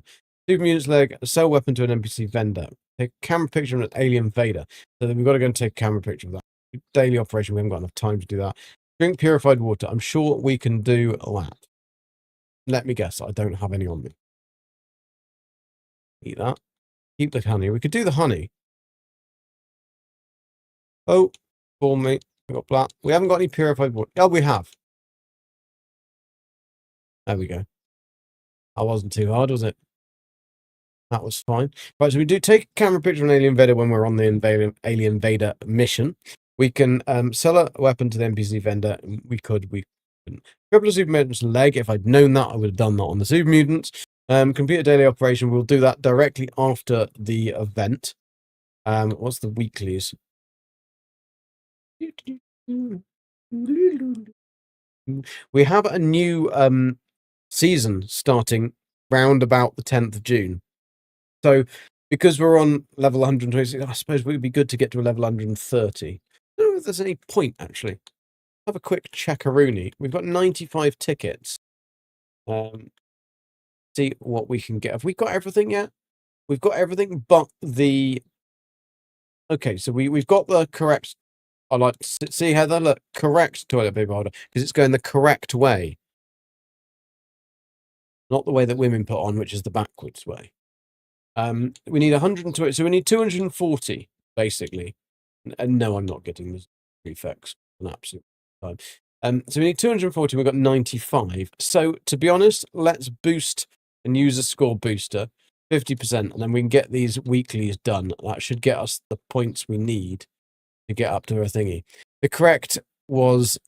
Super mutant's leg, sell weapon to an NPC vendor. Take a camera picture of an alien invader. So then we've got to go and take a camera picture of that. Daily operation, we haven't got enough time to do that. Drink purified water. I'm sure we can do that. Let me guess, I don't have any on me. Eat that. Keep the honey. We could do the honey. Oh, for me. We got black. We haven't got any purified water. Oh, we have. There we go. That wasn't too hard, was it? That was fine. Right, so we do take a camera picture of an alien invader when we're on the alien invader mission. We can sell a weapon to the NPC vendor. We couldn't. Cripple a super mutant's leg. If I'd known that, I would have done that on the super mutants. Complete a daily operation. We'll do that directly after the event. What's the weeklies? We have a new season starting round about the 10th of June. So, because we're on level 126, I suppose it would be good to get to a level 130. I don't know if there's any point, actually. Have a quick checkaroonie. We've got 95 tickets. See what we can get. Have we got everything yet? We've got everything but the... Okay, so we've got the correct... I like to see, Heather, look, correct toilet paper holder, because it's going the correct way. Not the way that women put on, which is the backwards way. We need 120, so we need 240, basically. And no, I'm not getting the prefix an absolute time. So we need 240, we've got 95. So, to be honest, let's boost and use a score booster, 50%, and then we can get these weeklies done. That should get us the points we need to get up to our thingy. The correct was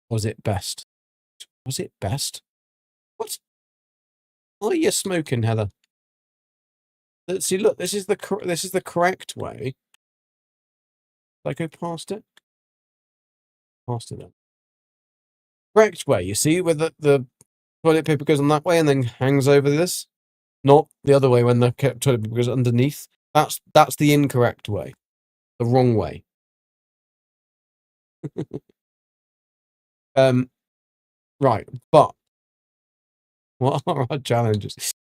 it best? Was it best? What are you smoking, Heather? Let's see, look, this is the correct way. Did I go past it? Past it then. Correct way, you see, where the toilet paper goes on that way and then hangs over this. Not the other way when the toilet paper goes underneath. That's the incorrect way. The wrong way. Right, but what are our challenges?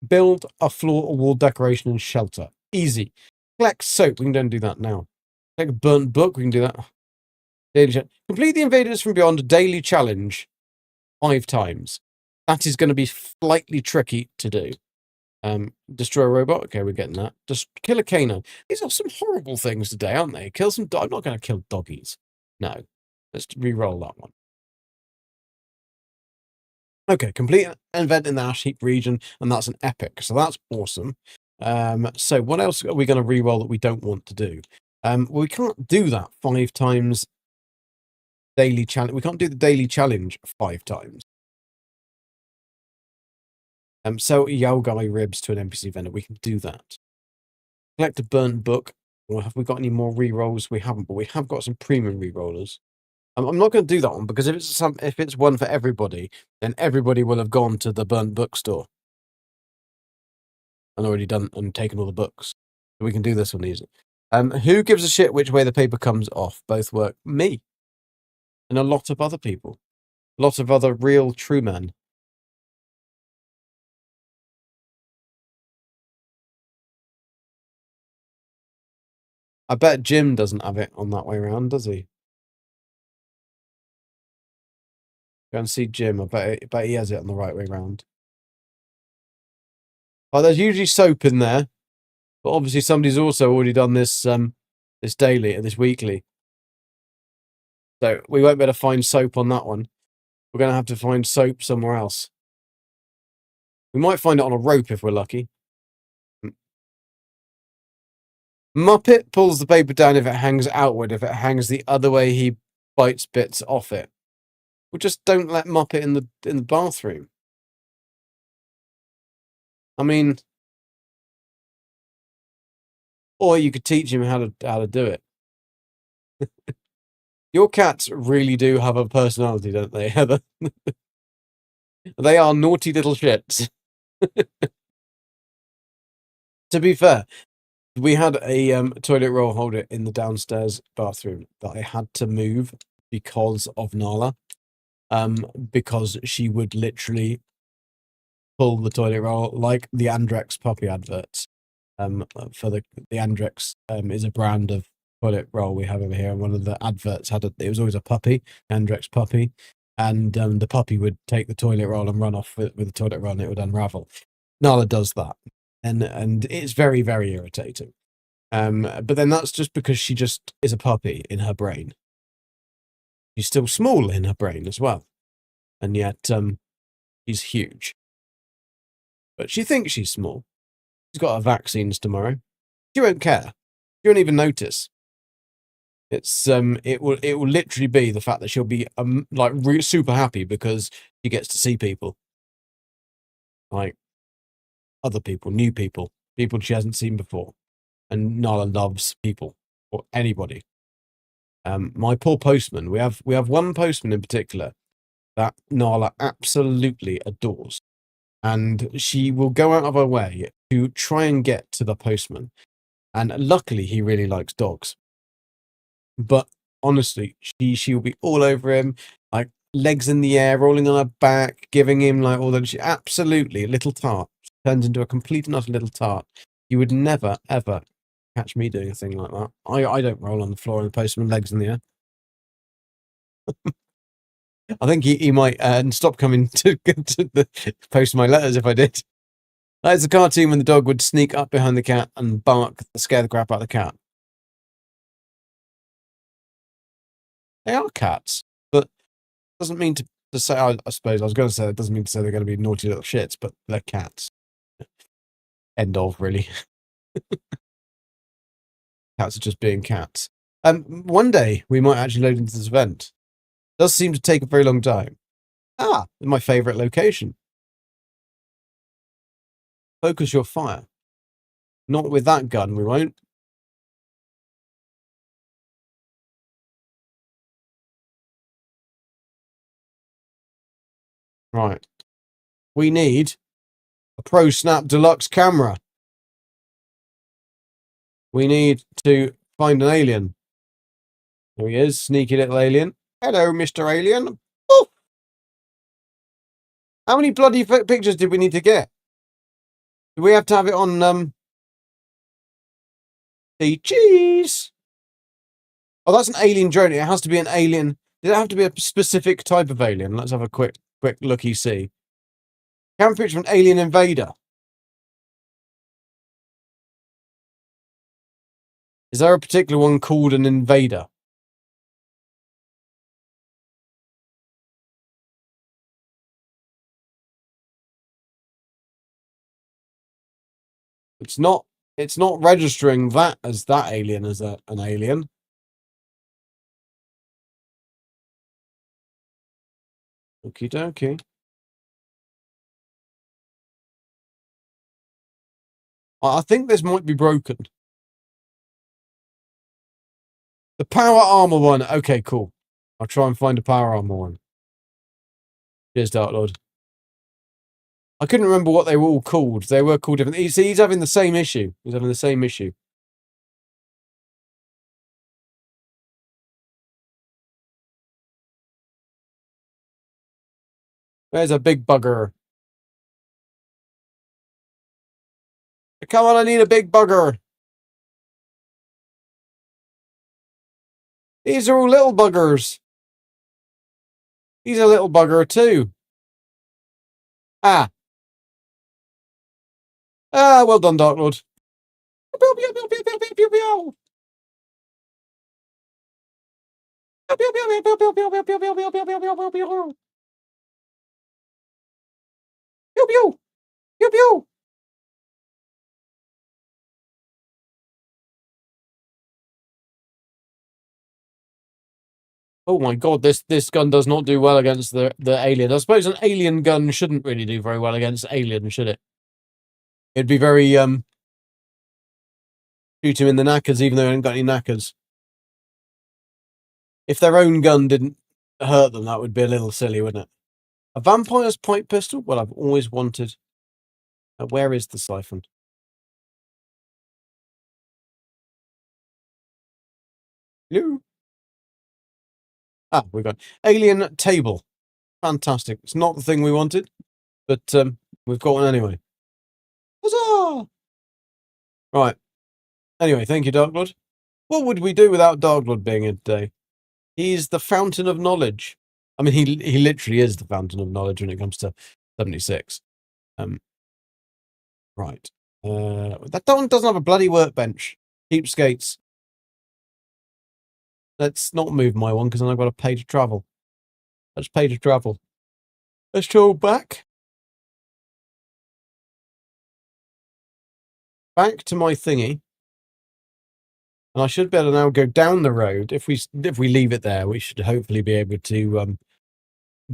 Build a floor or wall decoration and shelter. Easy. Collect soap. We can do that now. Take a burnt book. We can do that. Complete the Invaders From Beyond daily challenge 5 times. That is going to be slightly tricky to do. Destroy a robot. Okay, we're getting that. Just kill a canine. These are some horrible things today, aren't they? Kill some. I'm not going to kill doggies. No. Let's re-roll that one. Okay, complete an event in the ash heap region, and that's an epic. So that's awesome. So what else are we going to re-roll that we don't want to do? Well, we can't do that 5 times daily challenge. We can't do the daily challenge 5 times. Sell Yao Guy ribs to an NPC vendor. We can do that. Collect a burnt book. Or have we got any more re-rolls? We haven't, but we have got some premium re-rollers. I'm not going to do that one because if it's one for everybody, then everybody will have gone to the burnt bookstore and already done and taken all the books. So we can do this one easy. Who gives a shit which way the paper comes off? Both work. Me. And a lot of other people. A lot of other real true men. I bet Jim doesn't have it on that way around, does he? Go and see Jim. I bet he has it on the right way round. Oh, there's usually soap in there. But obviously somebody's also already done this this daily, this weekly. So we won't be able to find soap on that one. We're going to have to find soap somewhere else. We might find it on a rope if we're lucky. Muppet pulls the paper down if it hangs outward. If it hangs the other way, he bites bits off it. Well, just don't let Muppet in the bathroom. I mean, or you could teach him how to do it. Your cats really do have a personality, don't they, Heather? They are naughty little shits. To be fair, we had a toilet roll holder in the downstairs bathroom that I had to move because of Nala. Because she would literally pull the toilet roll like the Andrex puppy adverts. For the Andrex is a brand of toilet roll we have over here, and one of the adverts it was always a puppy, Andrex puppy, and the puppy would take the toilet roll and run off with the toilet roll, and it would unravel. Nala does that, and it's very, very irritating. But then that's just because she just is a puppy in her brain. She's still small in her brain as well, and yet she's huge. But she thinks she's small. She's got her vaccines tomorrow. She won't care. She won't even notice. It's it will literally be the fact that she'll be like super happy because she gets to see people, like other people, new people she hasn't seen before, and Nala loves people or anybody. My poor postman. We have one postman in particular that Nala absolutely adores, and she will go out of her way to try and get to the postman. And luckily, he really likes dogs. But honestly, she will be all over him, like legs in the air, rolling on her back, giving him like all that. She absolutely a little tart. She turns into a complete and utter little tart. You would never ever catch me doing a thing like that. I don't roll on the floor and the postman legs in the air. I think he might stop coming to post my letters if I did. That's a cartoon when the dog would sneak up behind the cat and bark, scare the crap out of the cat. They are cats, but doesn't mean to say. I suppose I was going to say it doesn't mean to say they're going to be naughty little shits, but they're cats. End of, really. Cats are just being cats. One day we might actually load into this event. It does seem to take a very long time. My favourite location. Focus your fire. Not with that gun, we won't. Right. We need a Pro Snap Deluxe camera. We need to find an alien. There he is, sneaky little alien. Hello, Mr. Alien. Oh! How many bloody pictures did we need to get? Do we have to have it on, the cheese? Oh, that's an alien drone. It has to be an alien. Did it have to be a specific type of alien? Let's have a quick looky-see. Camera picture of an alien invader. Is there a particular one called an invader? It's not registering that as that alien as an alien. Okie dokie. I think this might be broken. The power armor one. Okay, cool. I'll try and find a power armor one. Cheers, Dark Lord. I couldn't remember what they were all called. They were called different. He's having the same issue. He's having the same issue. There's a big bugger. Come on, I need a big bugger. These are all little buggers. He's a little bugger too. Well done, Dark Lord. Oh my god, this gun does not do well against the alien. I suppose an alien gun shouldn't really do very well against aliens, should it? It'd be very shoot him in the knackers even though they haven't got any knackers. If their own gun didn't hurt them, that would be a little silly, wouldn't it? A vampire's pipe pistol? Well, I've always wanted. Where is the siphon? Hello? We got alien table. Fantastic. It's not the thing we wanted, but we've got one anyway. Huzzah! Right. Anyway, thank you, Darklord. What would we do without Darklord being here today? He's the fountain of knowledge. I mean, he literally is the fountain of knowledge when it comes to 76. Right. That one doesn't have a bloody workbench. Cheapskates. Let's not move my one because then I've got to pay to travel. Let's pay to travel. Let's travel back. Back to my thingy. And I should be able to now go down the road. If we leave it there, we should hopefully be able to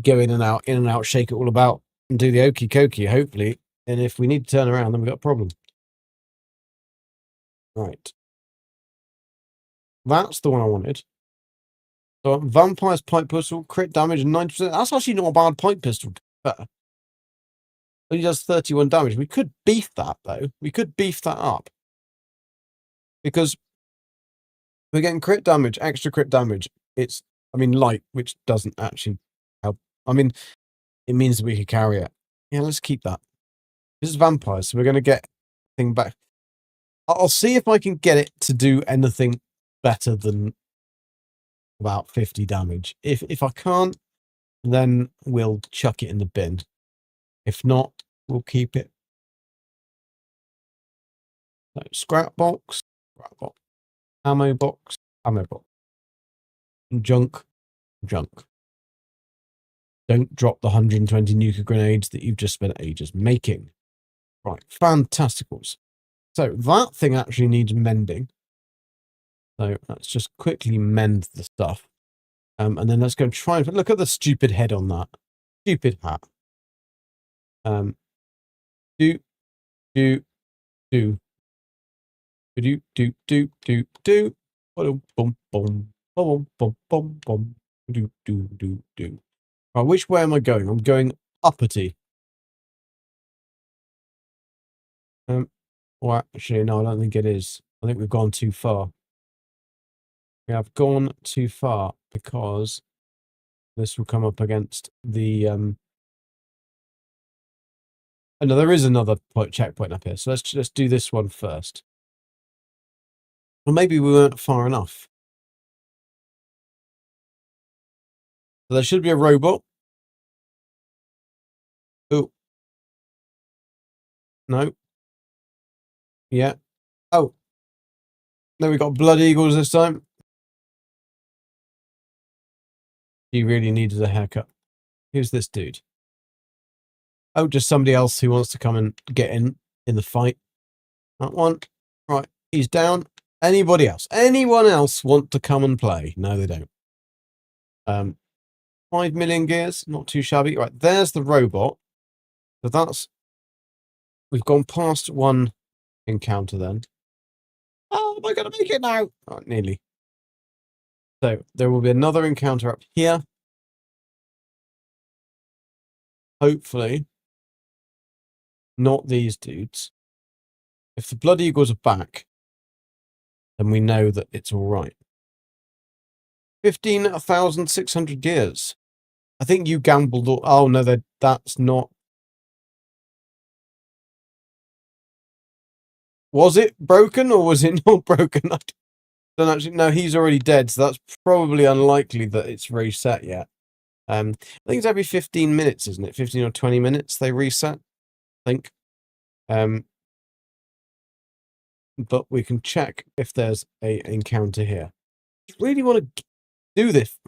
go in and out, shake it all about, and do the okey cokey, hopefully. And if we need to turn around, then we've got a problem. Right. That's the one I wanted. So vampire's pipe pistol, crit damage 90%. That's actually not a bad pipe pistol. Only does 31 damage. We could beef that though. We could beef that up. Because we're getting crit damage, extra crit damage. It's, I mean, light, which doesn't actually help. I mean, it means that we could carry it. Yeah, let's keep that. This is vampires, so we're going to get thing back. I'll see if I can get it to do anything better than about 50 damage. If I can't, then we'll chuck it in the bin. If not, we'll keep it. So, scrap box, ammo box, junk. Don't drop the 120 nuclear grenades that you've just spent ages making. Right, fantasticals. So that thing actually needs mending. So let's just quickly mend the stuff. And then let's go and try and look at the stupid head on that. Stupid hat. Do. Boom, boom, boom, boom, boom, boom, boom. Do. Right, which way am I going? I'm going uppity. Well, actually, no, I don't think it is. I think we've gone too far. We have gone too far because this will come up against the. Oh, no, there is another checkpoint up here. So let's just do this one first. Well, maybe we weren't far enough. So there should be a robot. Oh. No. Yeah. Oh. No, we got blood eagles this time. He really needed a haircut. Who's this dude? Oh, just somebody else who wants to come and get in the fight. That one. Right. He's down. Anybody else? Anyone else want to come and play? No, they don't. 5 million gears. Not too shabby. Right. There's the robot. So that's... We've gone past one encounter then. Oh, am I going to make it now? Oh, nearly. So there will be another encounter up here. Hopefully. Not these dudes. If the blood eagles are back, then we know that it's all right. 15,600 gears. I think you gambled. Oh, no, that's not. Was it broken or was it not broken? I don't actually. No, he's already dead, so that's probably unlikely that it's reset yet. I think it's every 15 minutes, isn't it? 15 or 20 minutes they reset, I think. But we can check if there's a encounter here. I really want to do this.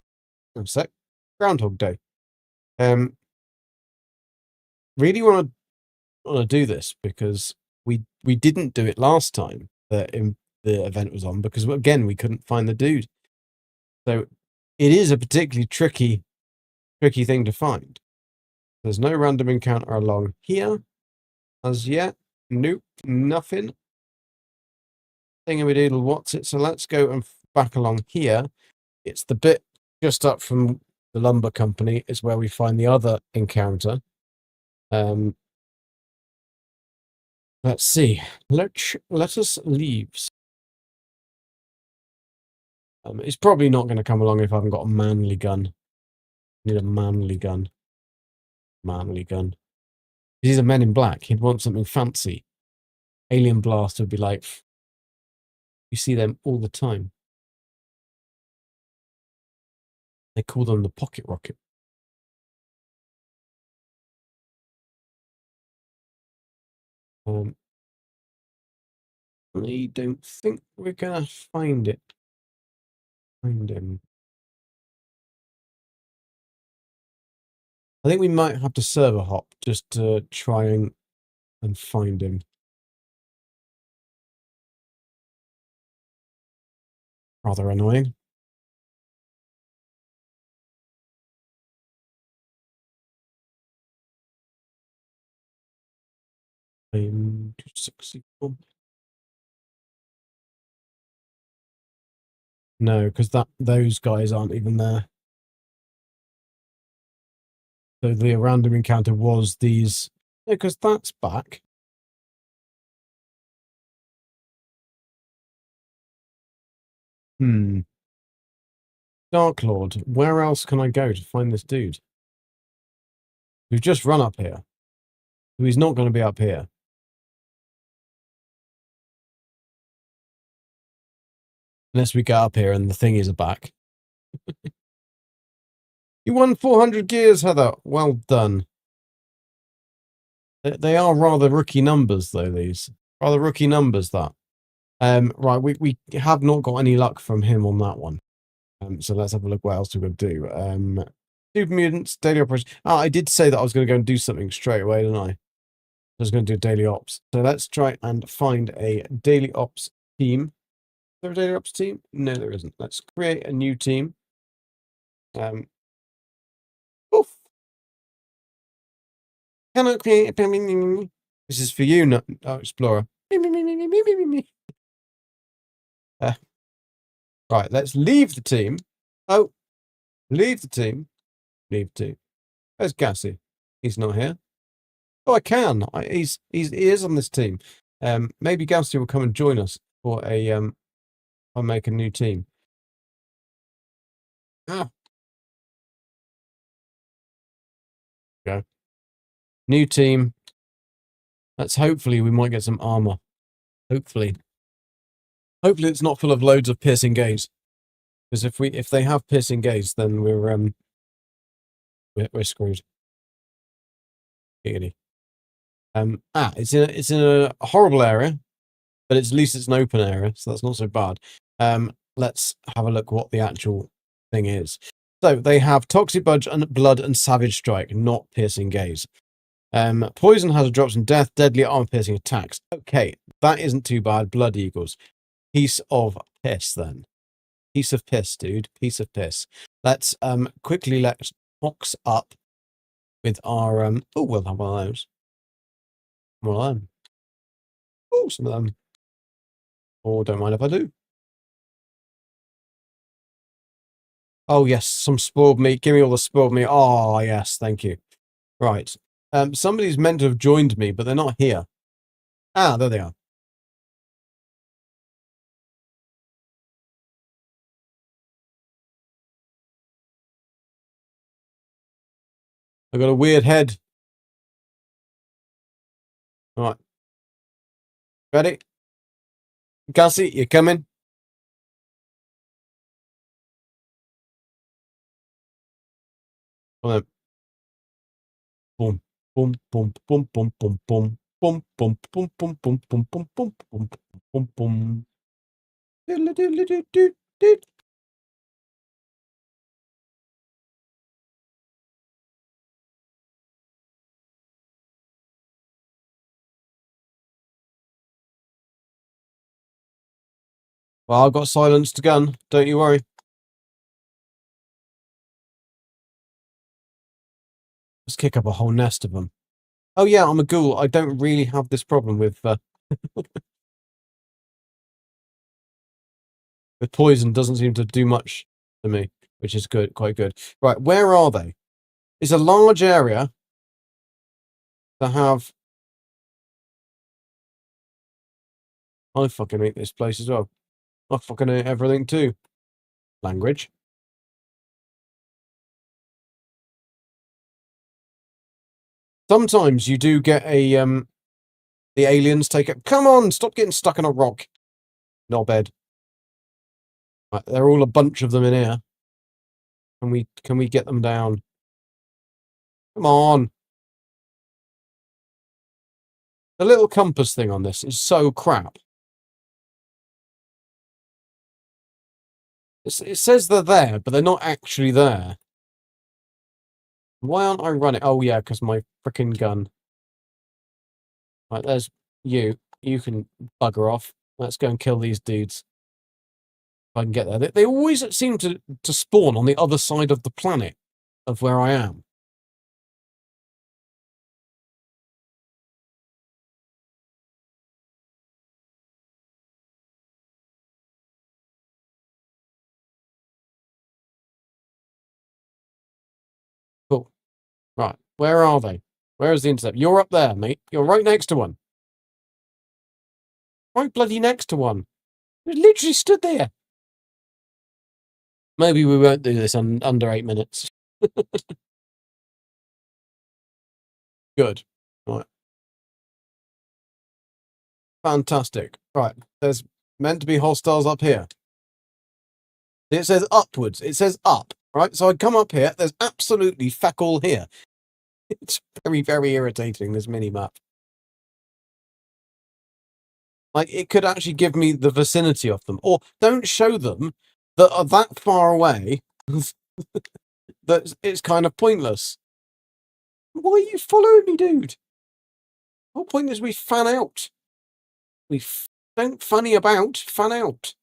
One sec. Groundhog Day. Really want to do this because we didn't do it last time that the event was on because again we couldn't find the dude. So it is a particularly tricky thing to find. There's no random encounter along here as yet. Nope, nothing. Thingamadoodle, what's it? So let's go and back along here. It's the bit just up from the lumber company is where we find the other encounter. Let's see. Let us leaves. It's probably not going to come along if I haven't got a manly gun. Need a manly gun. Manly gun. He's a Men in Black. He'd want something fancy. Alien Blast would be like, you see them all the time. They call them the pocket rocket. I don't think we're gonna find it. Find him. I think we might have to server hop just to try and find him. Rather annoying. I'm 264. No, because those guys aren't even there. So the random encounter was these. No, because that's back. Dark Lord, where else can I go to find this dude? We've just run up here. So he's not going to be up here. Unless we get up here and the thing is back. You won 400 gears, Heather. Well done. They are rather rookie numbers, though, these. Rather rookie numbers, that. Right, we have not got any luck from him on that one. So let's have a look what else we're going to do. Super Mutants, Daily Operation. Oh, I did say that I was going to go and do something straight away, didn't I? I was going to do Daily Ops. So let's try and find a Daily Ops team. Is there a Daily Ops team? No, there isn't. Let's create a new team. Oof. Can I create a... This is for you, not Explorer. Right, let's leave the team. Oh, leave the team. Leave the team. Where's Gassy? He's not here. Oh, I can. He is on this team. Maybe Gassy will come and join us for a I'll make a new team. Ah. Go. New team. Let's hopefully we might get some armor. Hopefully. Hopefully it's not full of loads of piercing gaze. Because if they have piercing gaze, then we're screwed. Giggity. It's in a horrible area, but at least it's an open area, so that's not so bad. Let's have a look what the actual thing is. So they have Toxic Blood and Savage Strike, not Piercing Gaze. Poison has a drops in death, deadly armor piercing attacks. Okay, that isn't too bad. Blood Eagles. Piece of piss then. Piece of piss, dude. Piece of piss. Let's quickly let's box up with our oh, we'll have one of those. One of them. Oh, some of them. Oh, don't mind if I do. Oh yes, some spoiled meat. Give me all the spoiled meat. Oh yes, thank you. Right. Somebody's meant to have joined me, but they're not here. Ah, there they are. I've got a weird head. All right. Ready? Gussie, you coming? Come on. Boom, boom, boom, boom, boom, boom, boom, boom, boom, boom, boom, boom, boom, boom, boom, boom, boom, boom. Diddle diddle doo doo doo. Well, I've got silenced gun. Don't you worry. Let's kick up a whole nest of them. Oh yeah, I'm a ghoul. I don't really have this problem with with poison. Doesn't seem to do much to me, which is good, quite good. Right, where are they? It's a large area to have. I fucking hate this place as well. I fucking hate everything too. Language. Sometimes you do get a the aliens take it. Come on, stop getting stuck in a rock. Knobhead. Right, they're all a bunch of them in here. Can we get them down? Come on. The little compass thing on this is so crap. It says they're there, but they're not actually there. Why aren't I running? Oh yeah, because my frickin' gun. Right, there's you. You can bugger off. Let's go and kill these dudes. If I can get there. They always seem to spawn on the other side of the planet of where I am. Where are they? Where is the intercept? You're up there, mate. You're right next to one. Right bloody next to one. You literally stood there. Maybe we won't do this under 8 minutes. Good. Right. Fantastic. Right. There's meant to be hostiles up here. It says upwards. It says up. Right. So I come up here. There's absolutely feck all here. It's very, very irritating, this mini-map. Like, it could actually give me the vicinity of them. Or don't show them that are that far away that it's kind of pointless. Why are you following me, dude? The whole point is we fan out. Don't funny about, fan out.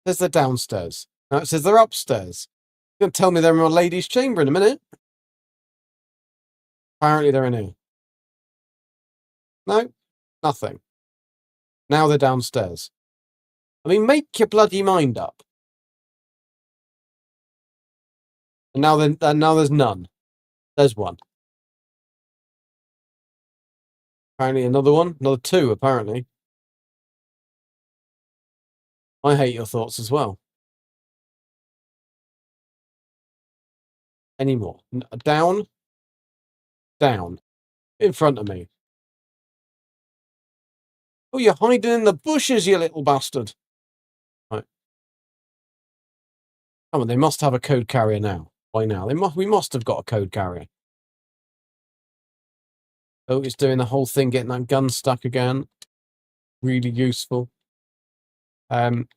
There's the downstairs. Now it says they're upstairs. You're going to tell me they're in my lady's chamber in a minute. Apparently they're in here. No, nothing. Now they're downstairs. I mean, make your bloody mind up. And now there's none. There's one. Apparently another one. Another two, apparently. I hate your thoughts as well. Any more? Down. Down. In front of me. Oh, you're hiding in the bushes, you little bastard. Right. Come on, they must have a code carrier now. By now. We must have got a code carrier. Oh, it's doing the whole thing, getting that gun stuck again. Really useful. Apparently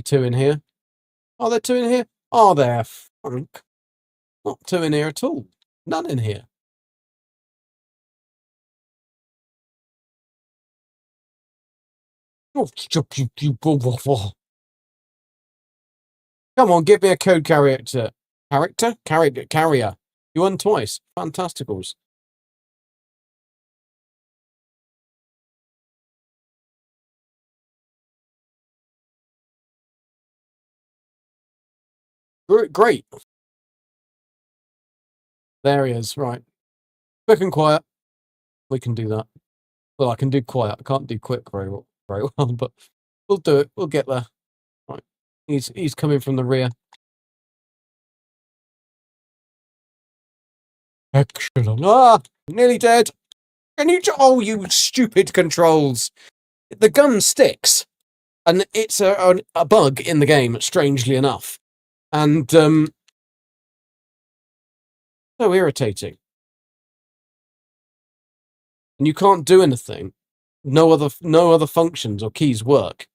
two in here. Are there two in here? Are there? Funk. Not two in here at all. None in here. Oh, come on, give me a code carrier. Carrier. You won twice. Fantasticals. Great. There he is. Right. Quick and quiet. We can do that. Well, I can do quiet. I can't do quick very well, but we'll do it. We'll get there. Right. He's coming from the rear. Excellent. Ah, nearly dead. Can you? Oh, you stupid controls! The gun sticks, and it's a bug in the game. Strangely enough, and so irritating. And you can't do anything. No other functions or keys work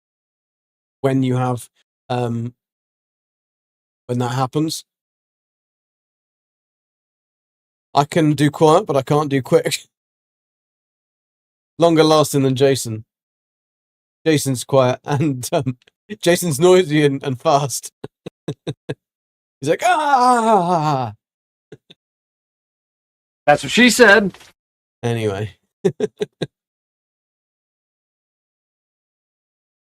when you have when that happens. I can do quiet, but I can't do quick. Longer lasting than Jason. Jason's quiet and Jason's noisy and fast. He's like, ah. That's what she said. Anyway.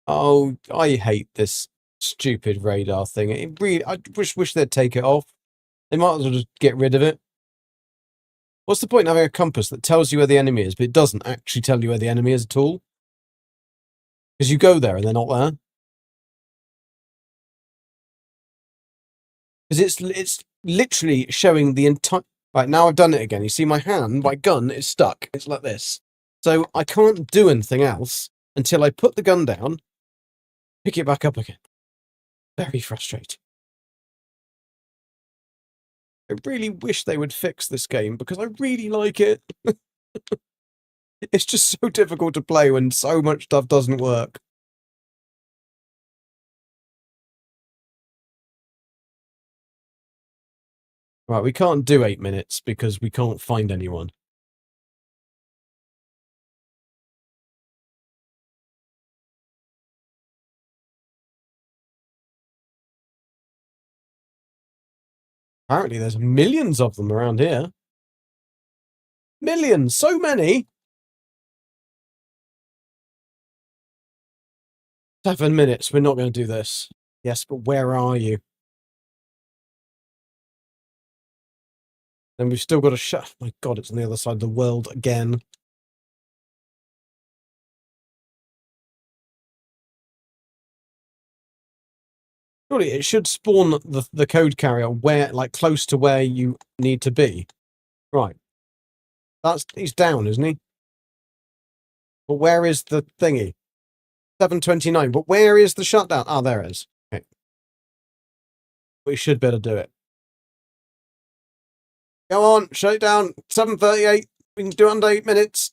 Oh, I hate this stupid radar thing. It really, I wish they'd take it off. They might as well just get rid of it. What's the point of having a compass that tells you where the enemy is, but it doesn't actually tell you where the enemy is at all? Because you go there and they're not there. Because it's literally showing the entire... Right, now I've done it again. You see my hand, my gun is stuck. It's like this. So I can't do anything else until I put the gun down, pick it back up again. Very frustrating. I really wish they would fix this game because I really like it. It's just so difficult to play when so much stuff doesn't work. Right, we can't do 8 minutes because we can't find anyone. Apparently there's millions of them around here. Millions! So many! 7 minutes. We're not going to do this. Yes, but where are you? Then we've still got to shut. My God, it's on the other side of the world again. Surely it should spawn the code carrier where, like, close to where you need to be. Right. He's down, isn't he? But where is the thingy? 7:29. But where is the shutdown? Ah, there it is. Okay. We should better do it. Go on, shut it down. 7:38. We can do it under 8 minutes.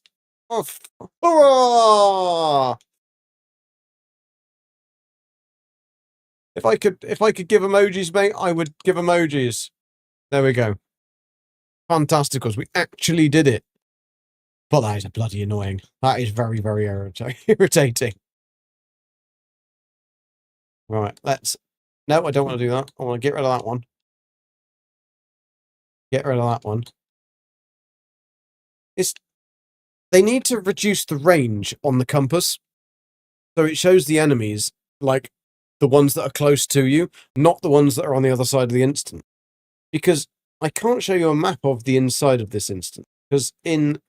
Off. Hurrah! If I could give emojis, mate, I would give emojis. There we go. Fantasticals. We actually did it. But that is bloody annoying. That is very, very irritating. Right, let's... No, I don't want to do that. I want to get rid of that one. Get rid of that one. They need to reduce the range on the compass. So it shows the enemies, like, the ones that are close to you, not the ones that are on the other side of the instant. Because I can't show you a map of the inside of this instant. Because it'd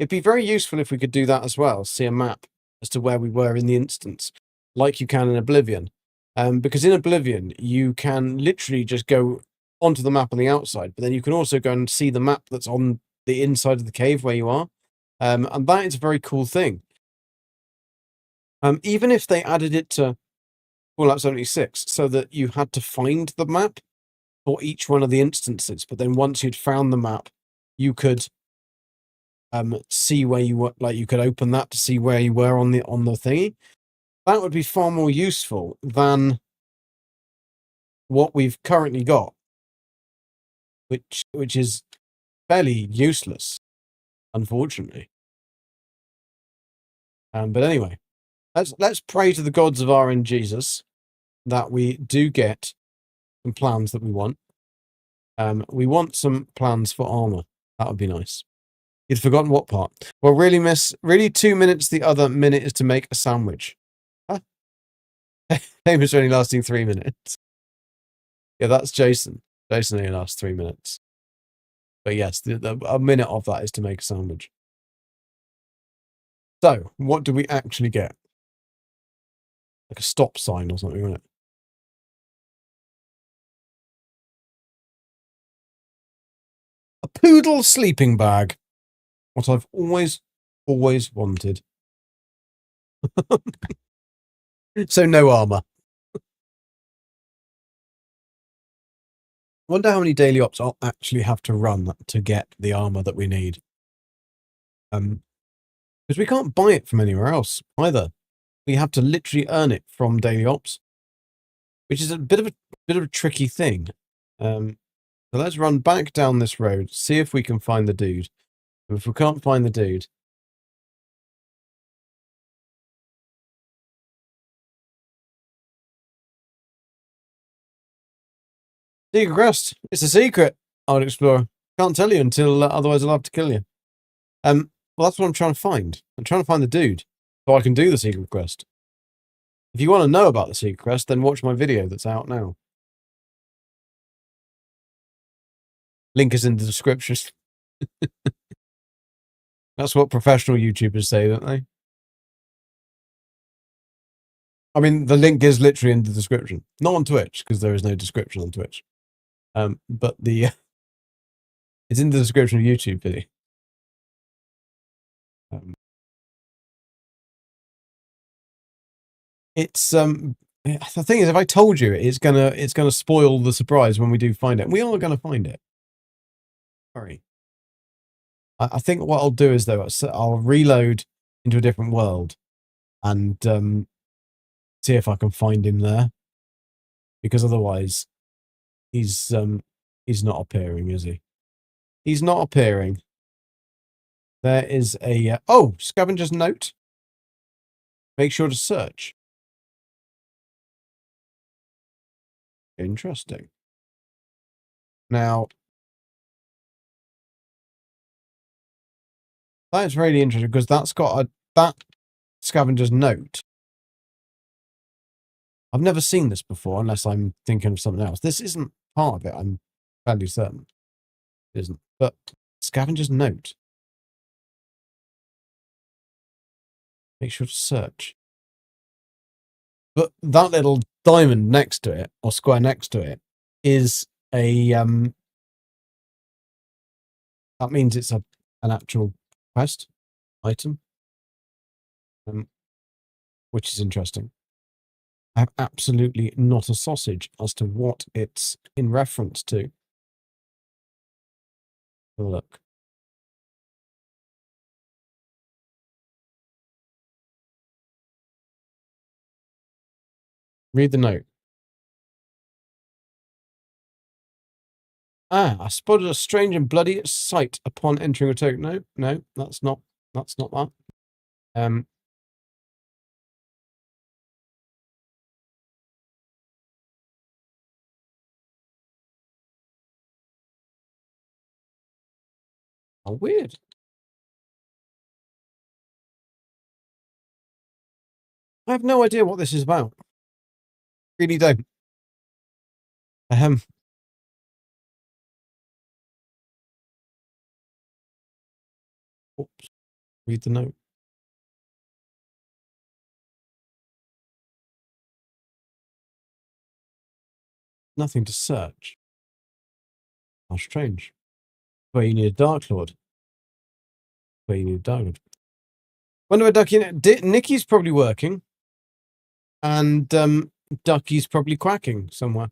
be very useful if we could do that as well, see a map as to where we were in the instance, like you can in Oblivion. Because in Oblivion, you can literally just go onto the map on the outside, but then you can also go and see the map that's on the inside of the cave where you are. And that is a very cool thing. Even if they added it to Fallout 76, so that you had to find the map for each one of the instances, but then once you'd found the map, you could see where you were, like you could open that to see where you were on the thingy. That would be far more useful than what we've currently got, which is fairly useless, unfortunately. But anyway, let's pray to the gods of RNGesus that we do get some plans that we want. We want some plans for armor. That would be nice. You'd forgotten what part? Well, really 2 minutes. The other minute is to make a sandwich. Huh? Game is only lasting 3 minutes. Yeah, that's Jason. Jason only lasts 3 minutes. But yes, a minute of that is to make a sandwich. So, what do we actually get? Like a stop sign or something, isn't it? A poodle sleeping bag. What I've always wanted. So no armor. Wonder how many daily ops I'll actually have to run to get the armor that we need. Because we can't buy it from anywhere else either. We have to literally earn it from daily ops, which is a bit of a tricky thing. So let's run back down this road, see if we can find the dude. And if we can't find the dude, secret quest. It's a secret. I would explore. Can't tell you until otherwise I'll have to kill you. Well, that's what I'm trying to find. I'm trying to find the dude so I can do the secret quest. If you want to know about the secret quest, then watch my video that's out now. Link is in the description. That's what professional YouTubers say, don't they? I mean, the link is literally in the description. Not on Twitch, because there is no description on Twitch. But it's in the description of YouTube video. It's the thing is, if I told you, it's gonna spoil the surprise when we do find it. We are gonna find it. Sorry. I think what I'll do is, though, I'll reload into a different world and see if I can find him there. Because otherwise, he's not appearing, is he? He's not appearing. There is a scavenger's note. Make sure to search. Interesting. Now, that is really interesting because that's got that scavenger's note. I've never seen this before, unless I'm thinking of something else. This isn't part of it, I'm fairly certain. It isn't. But scavenger's note. Make sure to search. But that little diamond next to it, or square next to it, is a that means it's an actual quest item, which is interesting. I have absolutely not a sausage as to what it's in reference to. Have a look. Read the note. I spotted a strange and bloody sight upon entering a token. No, that's not that. Oh, weird. I have no idea what this is about. Really don't. Oops. Read the note. Nothing to search. How strange. Where you need a Dark Lord. Where you need a Dark Lord. Wonder where Ducky... Nicky's probably working. And Ducky's probably quacking somewhere.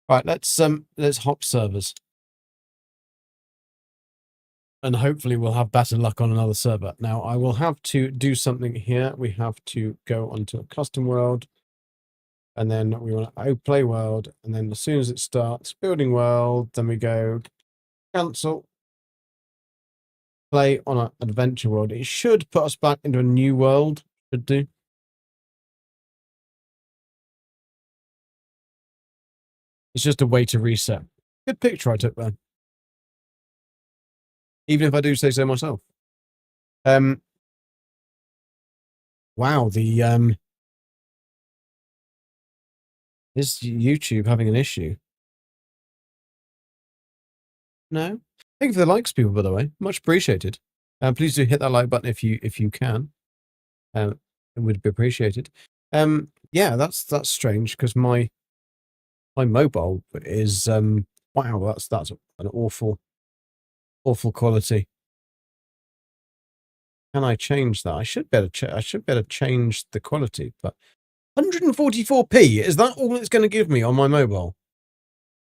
Right, let's hop servers. And hopefully we'll have better luck on another server. Now, I will have to do something here. We have to go onto a custom world. And then we want to play world. And then as soon as it starts, building world, then we go cancel. Play on an adventure world. It should put us back into a new world. Should do. It's just a way to reset. Good picture I took there. Even if I do say so myself. Wow, is YouTube having an issue? No. Thank you for the likes, people, by the way. Much appreciated. Please do hit that like button if you can. It would be appreciated. Yeah, that's strange because my mobile is wow, that's an awful quality. Can I change that? I should better change the quality, but 144p, is that all it's going to give me on my mobile?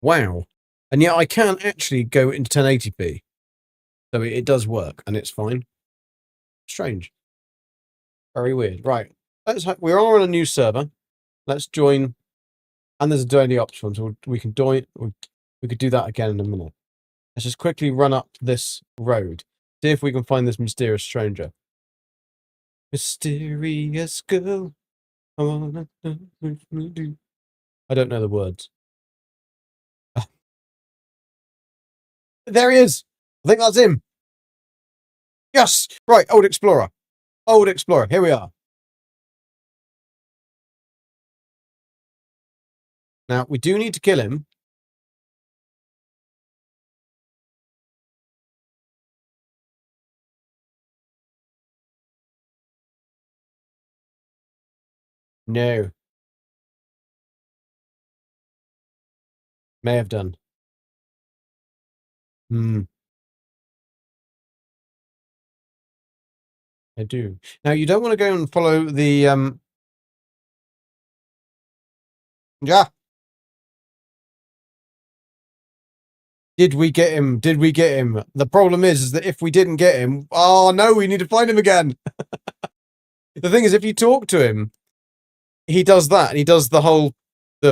Wow. And yet I can actually go into 1080p. So it does work and it's fine. Strange. Very weird. Right. We are on a new server. Let's join. And there's a daily option, so we can join. We could do that again in a minute. Let's just quickly run up this road. See if we can find this mysterious stranger. Mysterious girl. I don't know the words. There he is. I think that's him. Yes. Right. Old Explorer. Old Explorer. Here we are. Now, we do need to kill him. No. May have done. I do. Now, you don't want to go and follow the... Yeah. Did we get him? Did we get him? The problem is that if we didn't get him... Oh, no, we need to find him again. The thing is, if you talk to him, he does that. And he does the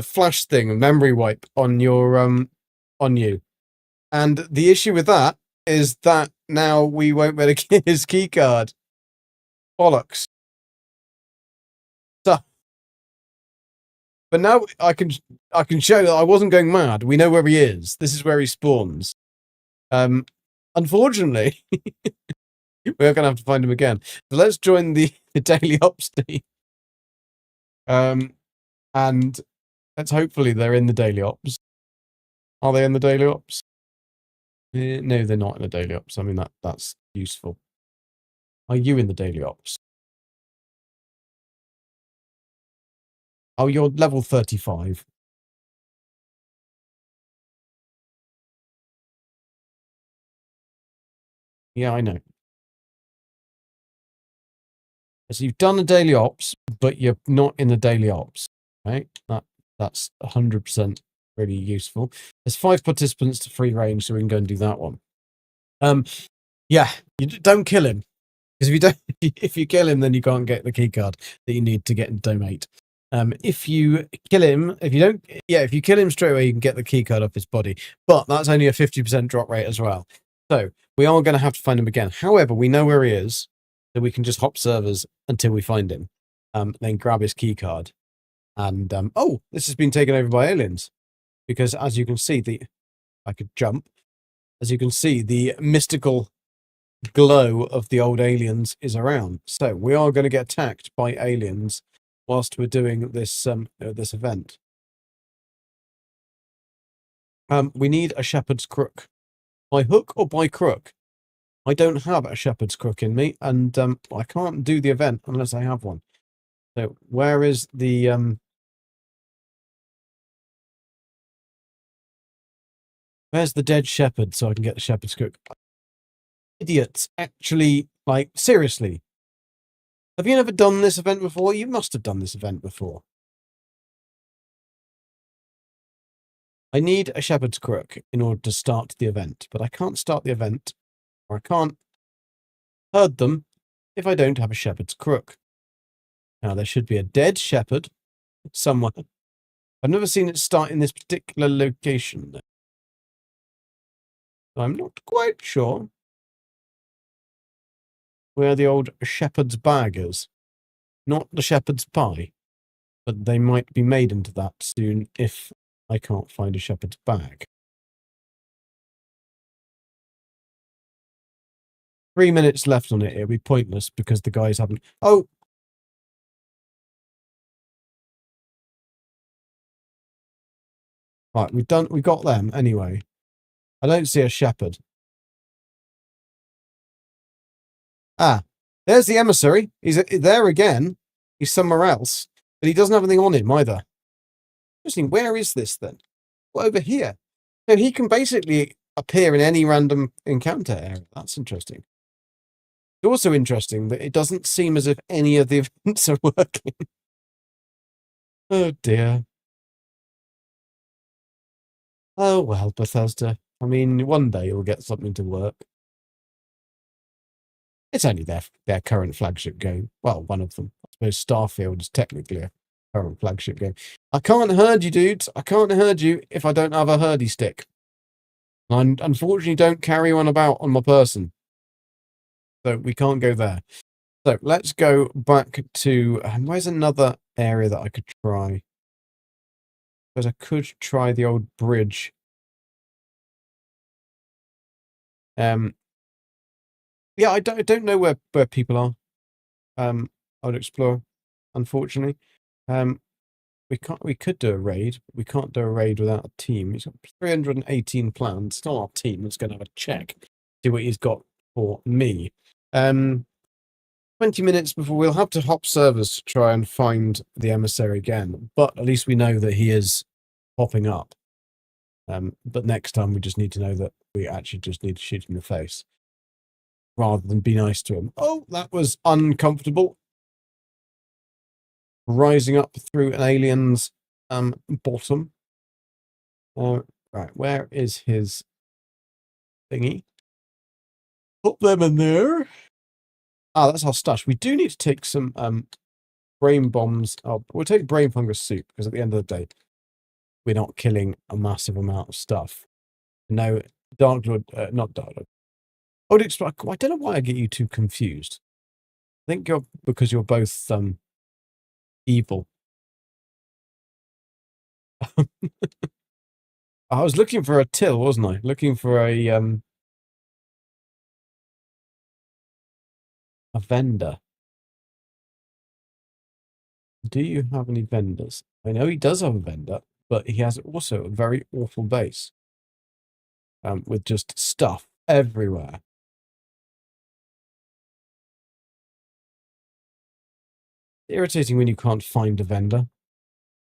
flash thing, memory wipe on your... on you. And the issue with that is that now we won't be able to get his key card. Bollocks. So, but now I can show that I wasn't going mad. We know where he is. This is where he spawns. Unfortunately, We're going to have to find him again. So let's join the daily ops team. And let's hopefully they're in the daily ops. Are they in the daily ops? No, they're not in the daily ops. I mean, that's useful. Are you in the daily ops? Oh, you're level 35. Yeah, I know. So you've done the daily ops, but you're not in the daily ops, right? That's 100% really useful. There's 5 participants to free range, so we can go and do that one. Yeah, you don't kill him, because if you don't, if you kill him, then you can't get the key card that you need to get in donate. If you kill him, if you kill him straight away, you can get the key card off his body, but that's only a 50% drop rate as well. So we are going to have to find him again. However, we know where he is, so we can just hop servers until we find him, then grab his key card. And oh, this has been taken over by aliens, because as you can see, I could jump. As you can see, the mystical glow of the old aliens is around. So we are going to get attacked by aliens whilst we're doing this this event. We need a shepherd's crook. By hook or by crook? I don't have a shepherd's crook in me, and I can't do the event unless I have one. So where is the where's the dead shepherd so I can get the shepherd's crook? Idiots, actually, like, seriously. Have you never done this event before? You must have done this event before. I need a shepherd's crook in order to start the event, but I can't start the event, or I can't herd them if I don't have a shepherd's crook. Now, there should be a dead shepherd somewhere. I've never seen it start in this particular location, though. So I'm not quite sure where the old shepherd's bag is. Not the shepherd's pie, but they might be made into that soon if I can't find a shepherd's bag. 3 minutes left on it. It'll be pointless because the guys haven't. Oh, right. We got them anyway. I don't see a shepherd. Ah, there's the emissary. He's there again. He's somewhere else, but he doesn't have anything on him either. Interesting. Where is this then? Well, over here. So he can basically appear in any random encounter area. That's interesting. It's also interesting that it doesn't seem as if any of the events are working. Oh dear. Oh well, Bethesda. I mean, one day you'll get something to work. It's only their current flagship game. Well, one of them. I suppose Starfield is technically a current flagship game. I can't herd you, dudes. I can't herd you if I don't have a herdy stick. I unfortunately don't carry one about on my person. So we can't go there. So let's go back to... where's another area that I could try? Because I could try the old bridge. Yeah, I don't know where people are. I would explore, unfortunately. We could do a raid. We can't do a raid without a team. He's got 318 plans. It's not our team that's going to have a check. See what he's got for me. 20 minutes before we'll have to hop servers to try and find the emissary again. But at least we know that he is popping up. But next time we just need to know that we actually just need to shoot him in the face, rather than be nice to him. Oh, that was uncomfortable. Rising up through an alien's bottom. Right, where is his thingy? Put them in there. Ah, that's our stash. We do need to take some brain bombs. Oh, we'll take brain fungus soup, because at the end of the day, we're not killing a massive amount of stuff. No, Dark Lord, not Dark Lord. I don't know why I get you two confused. I think because you're both evil. I was looking for a till, wasn't I? Looking for a a vendor. Do you have any vendors? I know he does have a vendor, but he has also a very awful base. With just stuff everywhere. Irritating when you can't find a vendor.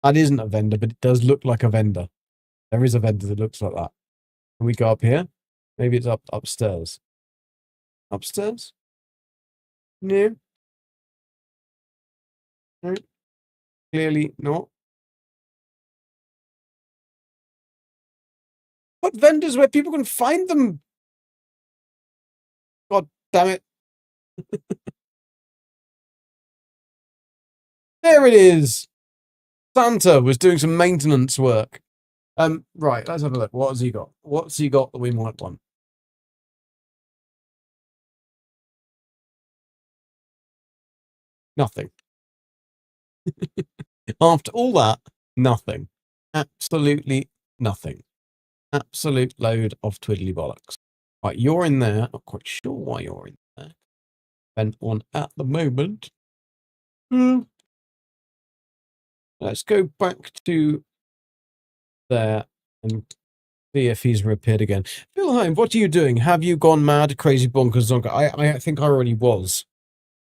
That isn't a vendor, but it does look like a vendor. There is a vendor that looks like that. Can we go up here? Maybe it's upstairs. Upstairs? No. No. Clearly not. What vendors where people can find them? God damn it. There it is. Santa was doing some maintenance work. Right, let's have a look. What has he got? What's he got that we might want? Nothing. After all that, nothing. Absolutely nothing. Absolute load of twiddly bollocks. Right, you're in there. Not quite sure why you're in there. And on at the moment. Let's go back to there and see if he's reappeared again. Wilhelm, what are you doing? Have you gone mad, crazy bonkers zonker? I think I already was.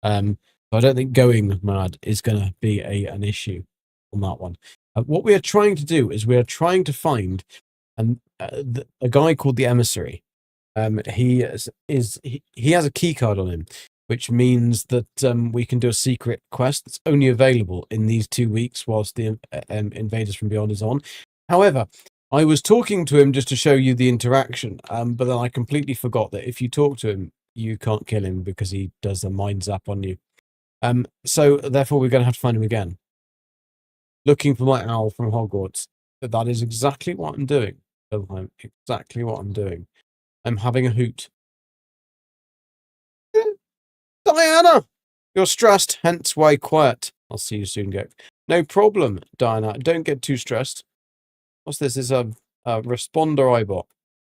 I don't think going mad is going to be an issue on that one. What we are trying to do is we are trying to find a guy called the Emissary. He has a key card on him, which means that we can do a secret quest that's only available in these 2 weeks whilst the Invaders From Beyond is on. However, I was talking to him just to show you the interaction, but then I completely forgot that if you talk to him, you can't kill him because he does a mind zap on you. So therefore, we're going to have to find him again. Looking for my owl from Hogwarts. But that is exactly what I'm doing. Exactly what I'm doing. I'm having a hoot. Diana! You're stressed, hence why quiet. I'll see you soon, Gek. No problem, Diana. Don't get too stressed. What's this? Is a responder iBot.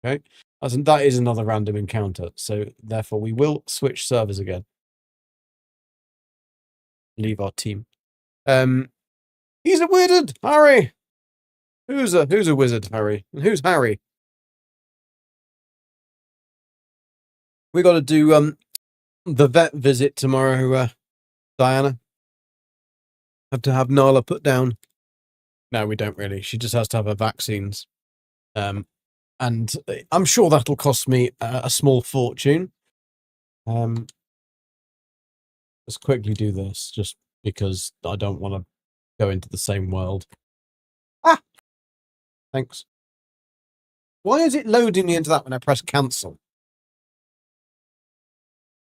Okay? That is another random encounter. So therefore, we will switch servers again. Leave our team. He's a wizard, Harry. Who's a wizard, Harry? And who's Harry? We got to do the vet visit tomorrow, Diana. Have to have Nala put down. No, we don't really. She just has to have her vaccines. And I'm sure that'll cost me a small fortune. Let's quickly do this, just because I don't want to go into the same world. Ah! Thanks. Why is it loading me into that when I press cancel?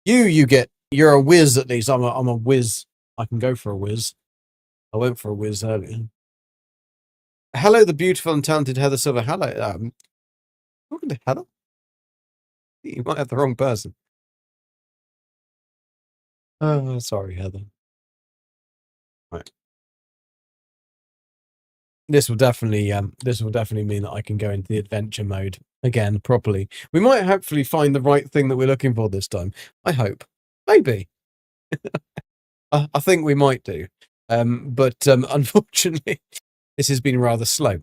You're a whiz at least. I'm a whiz. I can go for a whiz. I went for a whiz earlier. Hello, the beautiful and talented Heather Silver. Hello. Talking to Heather? You might have the wrong person. Oh, sorry, Heather. Right. This will definitely mean that I can go into the adventure mode again properly. We might hopefully find the right thing that we're looking for this time. I hope. Maybe. I think we might do. But unfortunately, this has been rather slow.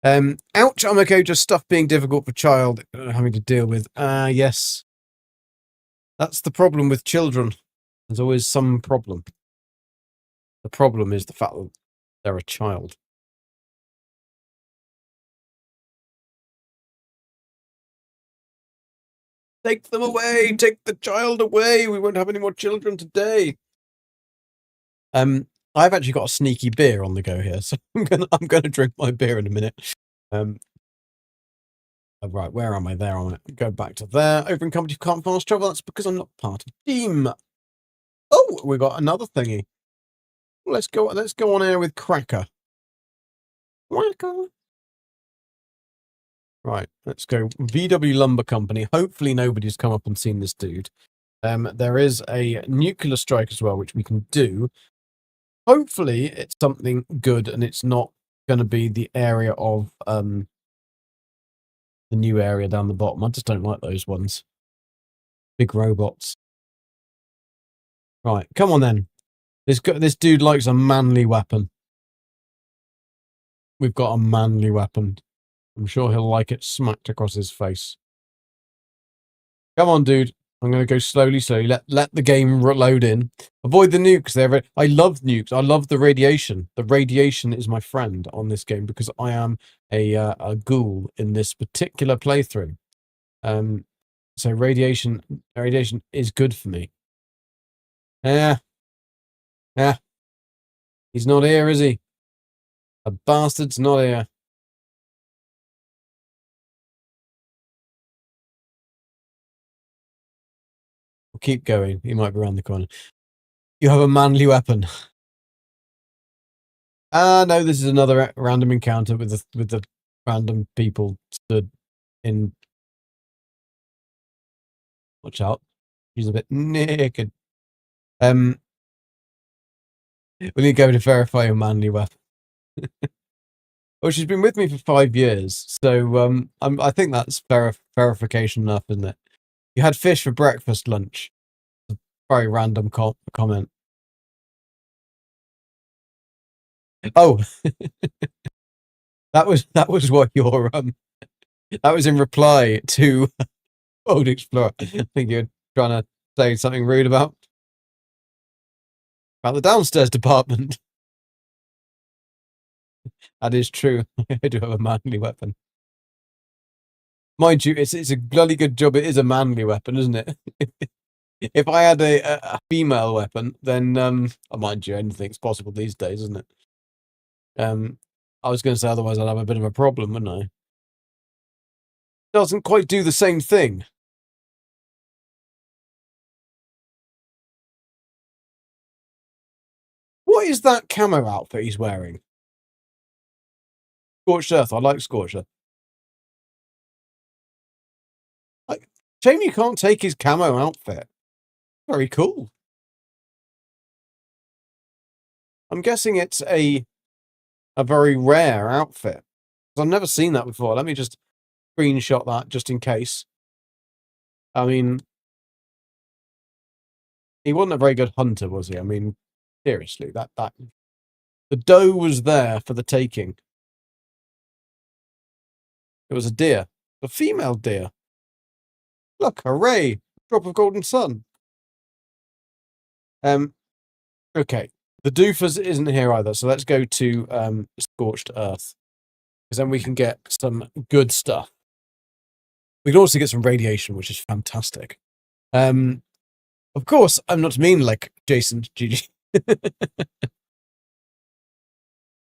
Ouch, I'm okay, just stuff being difficult for child having to deal with. Yes. That's the problem with children. There's always some problem. The problem is the fact that they're a child. Take them away! Take the child away! We won't have any more children today. I've actually got a sneaky beer on the go here, so I'm gonna drink my beer in a minute. Right, where am I? There am I. Go back to there. Open company can't fast travel. That's because I'm not part of the team. Oh, we got another thingy. Let's go on air with Cracker. Cracker. Right, let's go. VW Lumber Company. Hopefully nobody's come up and seen this dude. There is a nuclear strike as well, which we can do. Hopefully it's something good and it's not going to be the area of the new area down the bottom. I just don't like those ones. Big robots. Right, come on then. This dude likes a manly weapon. We've got a manly weapon. I'm sure he'll like it smacked across his face. Come on, dude. I'm going to go slowly. Let the game load in. Avoid the nukes. I love nukes. I love the radiation. The radiation is my friend on this game because I am a ghoul in this particular playthrough. So radiation is good for me. Yeah. He's not here, is he? A bastard's not here. We'll keep going. He might be around the corner. You have a manly weapon. No, this is another random encounter with the random people stood in. Watch out. She's a bit naked. We need to go to verify your manly weapon. Well, she's been with me for 5 years, so I think that's verification enough, isn't it? You had fish for breakfast, lunch. Very random comment. Oh, that was what your that was in reply to Old Explorer. I think you're trying to say something rude about the downstairs department. That is true. I do have a manly weapon. Mind you, it's a bloody good job. It is a manly weapon, isn't it? If I had a female weapon, then mind you, anything's possible these days, isn't it? I was going to say otherwise I'd have a bit of a problem, wouldn't I? Doesn't quite do the same thing. What is that camo outfit he's wearing? Scorched Earth. I like Scorched Earth. Shame you can't take his camo outfit. Very cool. I'm guessing it's a very rare outfit. I've never seen that before. Let me just screenshot that just in case. I mean, he wasn't a very good hunter, was he? I mean, seriously, that the doe was there for the taking. It was a deer, a female deer. Look, hooray! Drop of golden sun. Okay. The doofus isn't here either, so let's go to Scorched Earth. Because then we can get some good stuff. We can also get some radiation, which is fantastic. Of course, I'm not mean like Jason GG.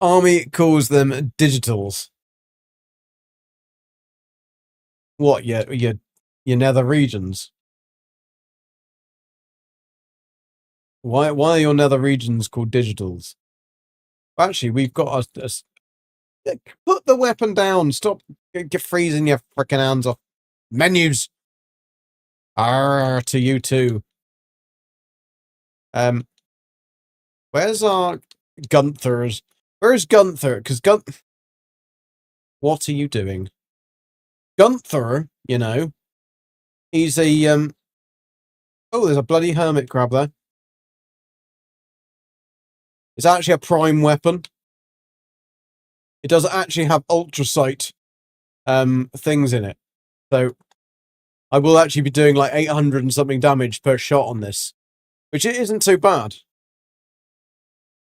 Army calls them digitals. What, your nether regions? Why are your nether regions called digitals? Actually, we've got put the weapon down. Stop freezing your frickin' hands off. Menus. To you too. Where's our Gunther's? Where's Gunther? Because what are you doing? Gunther, you know, he's a oh, there's a bloody hermit crab there. It's actually a prime weapon. It does actually have ultrasight things in it. So I will actually be doing like 800 and something damage per shot on this, which it isn't too bad.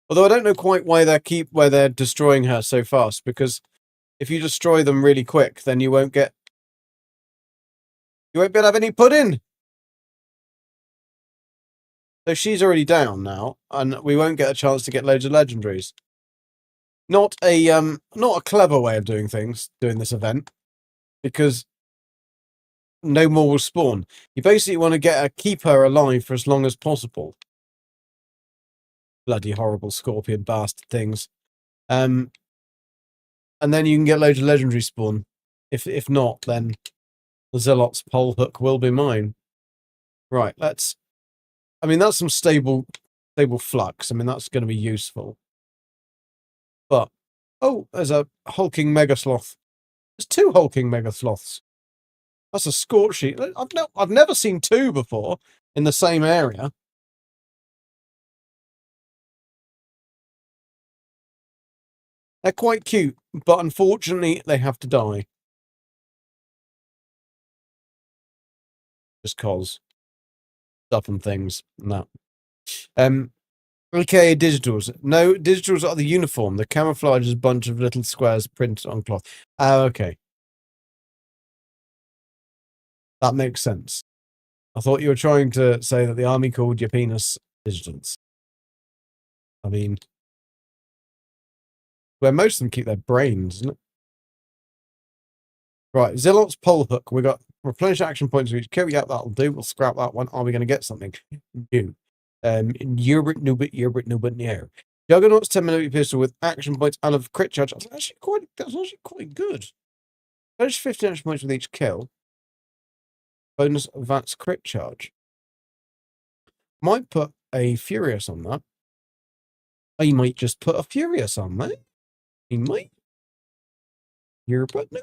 Although I don't know quite why they're destroying her so fast, because if you destroy them really quick, then you won't be able to have any pudding. So she's already down now, and we won't get a chance to get loads of legendaries. Not a clever way of doing things, doing this event, because no more will spawn. You basically want to keep her alive for as long as possible. Bloody horrible scorpion bastard things. And then you can get loads of legendary spawn. If not, then the Zealot's pole hook will be mine. Right, I mean, that's some stable flux. I mean, that's going to be useful. But, oh, there's a hulking mega sloth. There's 2 hulking mega sloths. That's a scorchy. I've never seen 2 before in the same area. They're quite cute, but unfortunately, they have to die. Just cause stuff and things and that. AKA digitals. No, digitals are the uniform. The camouflage is a bunch of little squares printed on cloth. Oh, okay. That makes sense. I thought you were trying to say that the army called your penis digitals. I mean, where most of them keep their brains, isn't it? Right, Zilot's pole hook. We got replenish action points for each kill. Yeah, that'll do. We'll scrap that one. Are we going to get something new? Yerbit, no. Juggernaut's 10mm pistol with action points and a crit charge. That's actually quite good. Finish 15 action points with each kill. Bonus Vats crit charge. Might put a Furious on that. I might just put a Furious on that. He might. Yerbit, no.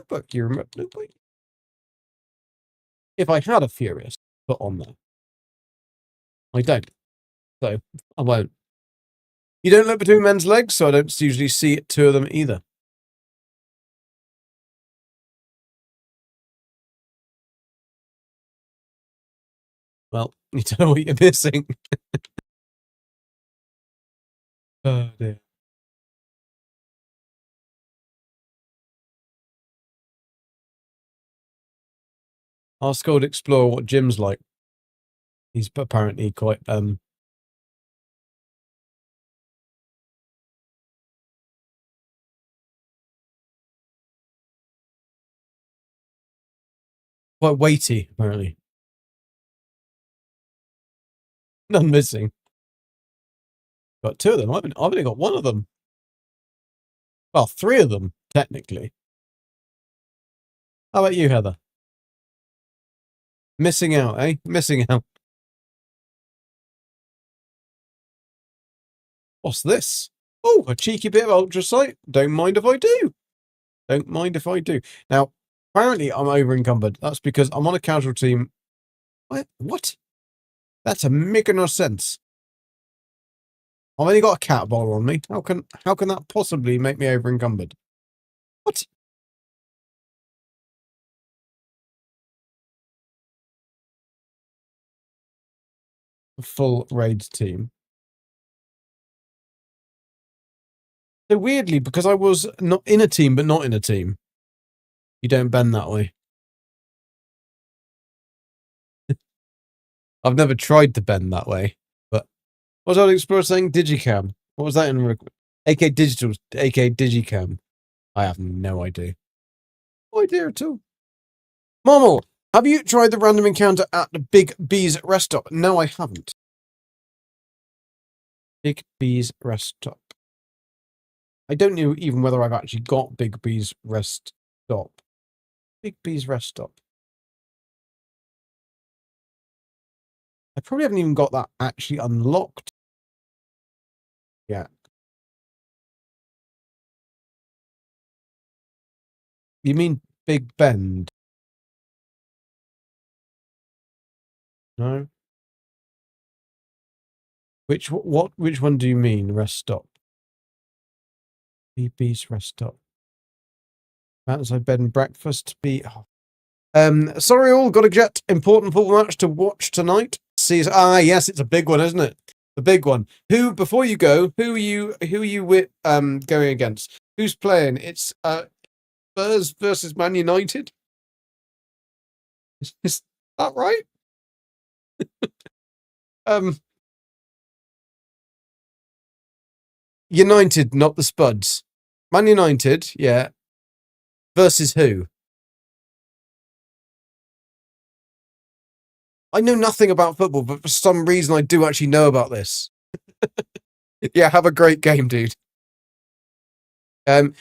If I had a Furious put on there. I don't. So I won't. You don't look between men's legs, so I don't usually see two of them either. Well, you don't know what you're missing. Oh dear. Ask old Explorer what Jim's like. He's apparently quite quite weighty, apparently. None missing. Got two of them. I've only got one of them. Well, three of them, technically. How about you, Heather? Missing out, eh? Missing out. What's this? Oh, a cheeky bit of ultrasight. Don't mind if I do. Don't mind if I do. Now, apparently I'm over encumbered. That's because I'm on a casual team. What? That's a making no sense. I've only got a cat bottle on me. How can that possibly make me over encumbered? What? A full raid team. So weirdly, because I was not in a team, but not in a team, you don't bend that way. I've never tried to bend that way, but what was Old Explorer saying? Digicam. What was that in? AK Digital, AK Digicam. I have no idea. No idea at all. Marmal, have you tried the random encounter at the Big B's rest stop? No, I haven't. Big B's rest stop. I don't know even whether I've actually got Big B's rest stop. Big B's rest stop. I probably haven't even got that actually unlocked yet. You mean Big Bend? No. Which one do you mean? Rest stop. BB's rest stop. Outside bed and breakfast. Sorry all, got a jet. Important football match to watch tonight. Yes, it's a big one, isn't it? The big one. Before you go, who are you with going against? Who's playing? It's Spurs versus Man United. Is that right? United, not the Spuds. Man United, yeah. Versus who? I know nothing about football, but for some reason I do actually know about this. Yeah, have a great game, dude.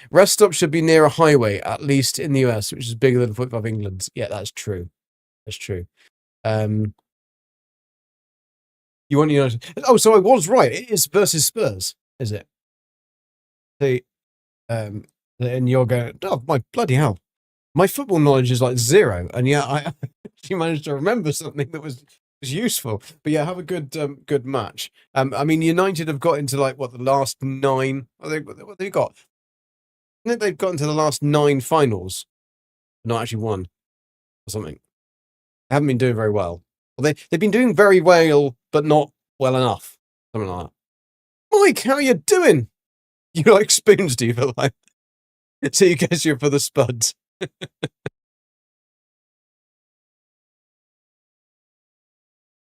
Rest stop should be near a highway, at least in the US, which is bigger than football of England. Yeah, that's true. That's true. You want United? Oh, so I was right. It is versus Spurs, is it? And you're going, oh my bloody hell! My football knowledge is like zero, and yeah, I actually managed to remember something that was useful. But yeah, have a good match. I mean, United have got into like what the last 9. I think what they got I think they've gotten to the last 9 finals, but not actually won or something. They haven't been doing very well. They've been doing very well, but not well enough. Something like that. Mike, how are you doing? You like spoons, do you feel like? So you guess you're for the spuds.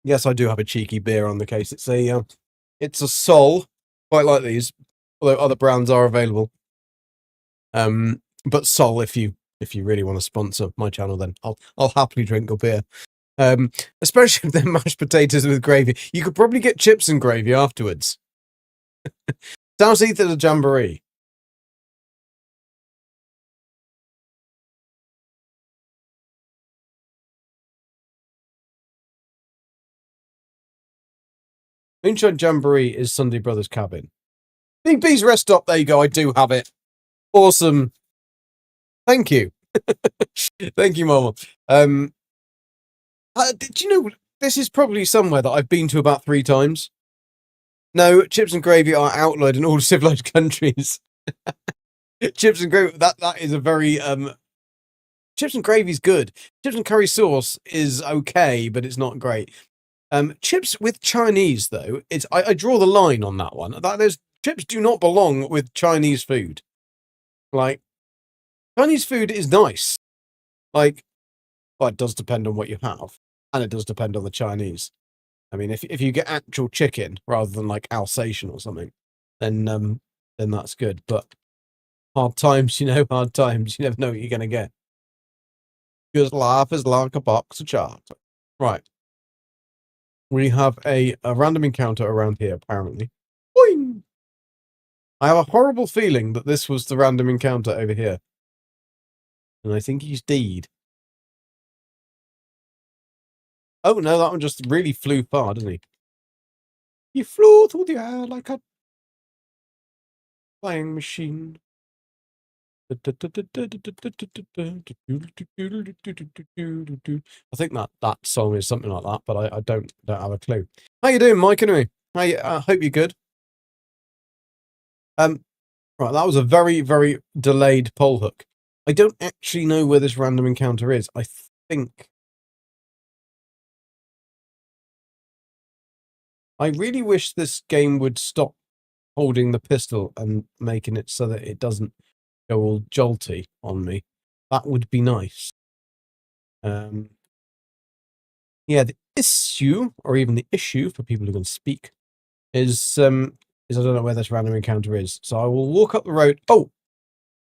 Yes, I do have a cheeky beer on the case. It's a Sol. Quite like these, although other brands are available. But Sol, if you really want to sponsor my channel, then I'll happily drink your beer. Especially if they're mashed potatoes with gravy. You could probably get chips and gravy afterwards. Southeast is a jamboree. Moonshine Jamboree is Sunday Brothers Cabin. Big B's Rest Stop, there you go, I do have it. Awesome. Thank you. Thank you, Mama. Did you know this is probably somewhere that I've been to about 3 times? No, chips and gravy are outlawed in all civilized countries. Chips and gravy, that is a very chips and gravy's good. Chips and curry sauce is okay, but it's not great. Chips with Chinese though, I draw the line on that one. Chips do not belong with Chinese food. Like, Chinese food is nice. Like, well, it does depend on what you have, and it does depend on the Chinese. I mean, if you get actual chicken rather than like Alsatian or something, then that's good. But hard times, hard times. You never know what you're gonna get. Just life is like a box of chocolate. Right. We have a random encounter around here, apparently. Boing! I have a horrible feeling that this was the random encounter over here. And I think he's deed. Oh, no, that one just really flew far, didn't he? He flew through the air like a flying machine. I think that song is something like that, but I don't have a clue. How you doing, Mike? Anyway, I hope you're good. Right, that was a very, very delayed pole hook. I don't actually know where this random encounter is. I think I really wish this game would stop holding the pistol and making it so that it doesn't go all jolty on me. That would be nice. Yeah, the issue, or even the issue for people who can speak, is I don't know where this random encounter is. So I will walk up the road. Oh,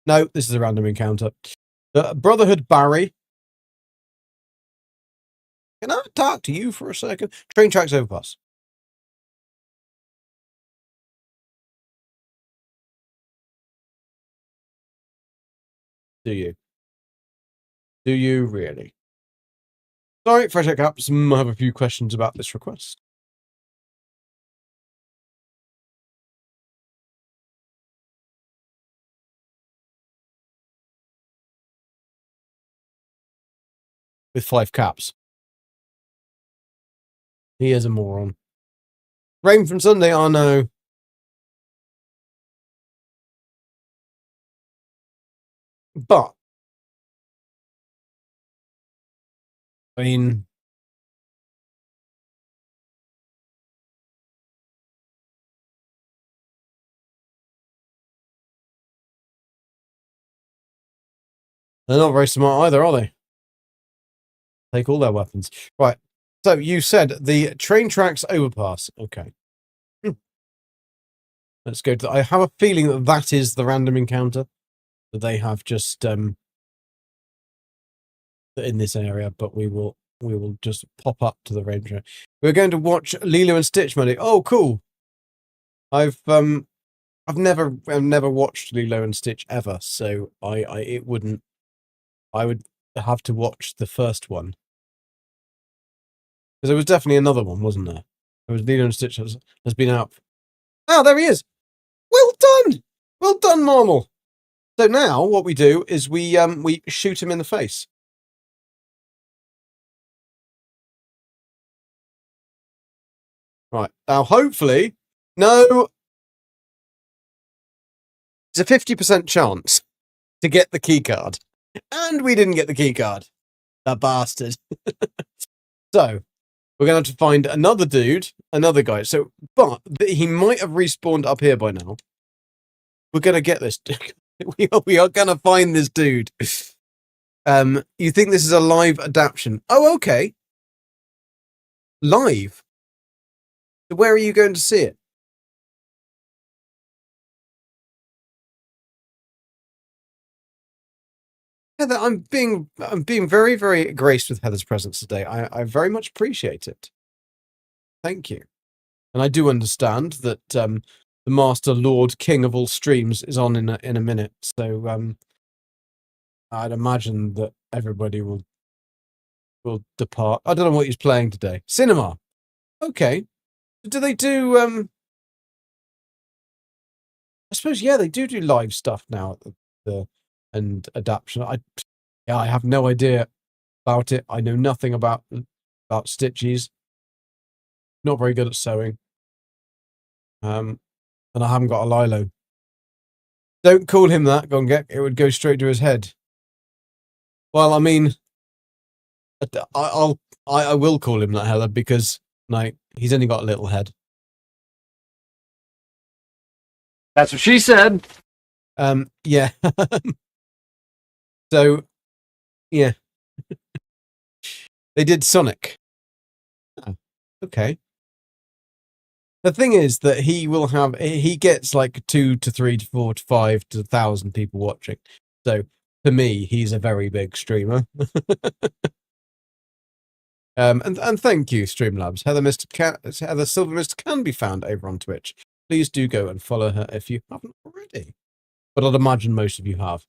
no, this is a random encounter. Brotherhood Barry. Can I talk to you for a second? Train tracks overpass. Do you? Do you really? Sorry, Fresh Egg Caps. I have a few questions about this request. With 5 caps. He is a moron. Rain from Sunday, oh no. But, I mean, they're not very smart either, are they? Take all their weapons. Right. So you said the train tracks overpass. Okay. Let's go to. I have a feeling that is the random encounter that they have just in this area, but we will just pop up to the range. We're going to watch Lilo and Stitch, Money. Oh, cool. I've never watched Lilo and Stitch ever, so I would have to watch the first one. Because there was definitely another one, wasn't there? There was Lilo and Stitch has been out. Ah, there he is. Well done. Well done, Normal. So now what we do is we shoot him in the face. Right. Now hopefully no. It's a 50% chance. to get the key card. And we didn't get the key card. That bastard. So, we're going to have to find another dude, another guy. So, but he might have respawned up here by now. We're going to get this. we are going to find this dude. You think this is a live adaptation? Oh, okay. Live. Where are you going to see it? Heather, I'm being very, very graced with Heather's presence today. I very much appreciate it. Thank you. And I do understand that the Master Lord King of all streams is on in a minute. So I'd imagine that everybody will depart. I don't know what he's playing today. Cinema. Okay. Do they do I suppose they do live stuff now at the and adaptation. I have no idea about it. I know nothing about stitches. Not very good at sewing. And I haven't got a Lilo. Don't call him that, Gongek. It would go straight to his head. Well, I mean, I will call him that, Heather, because he's only got a little head. That's what she said. Yeah. So, yeah. They did Sonic. Oh, okay. The thing is that he gets like 2 to 3 to 4 to 5 to 1,000 people watching. So, to me, he's a very big streamer. And thank you, Streamlabs. Heather Silver Mist can be found over on Twitch. Please do go and follow her if you haven't already. But I'd imagine most of you have.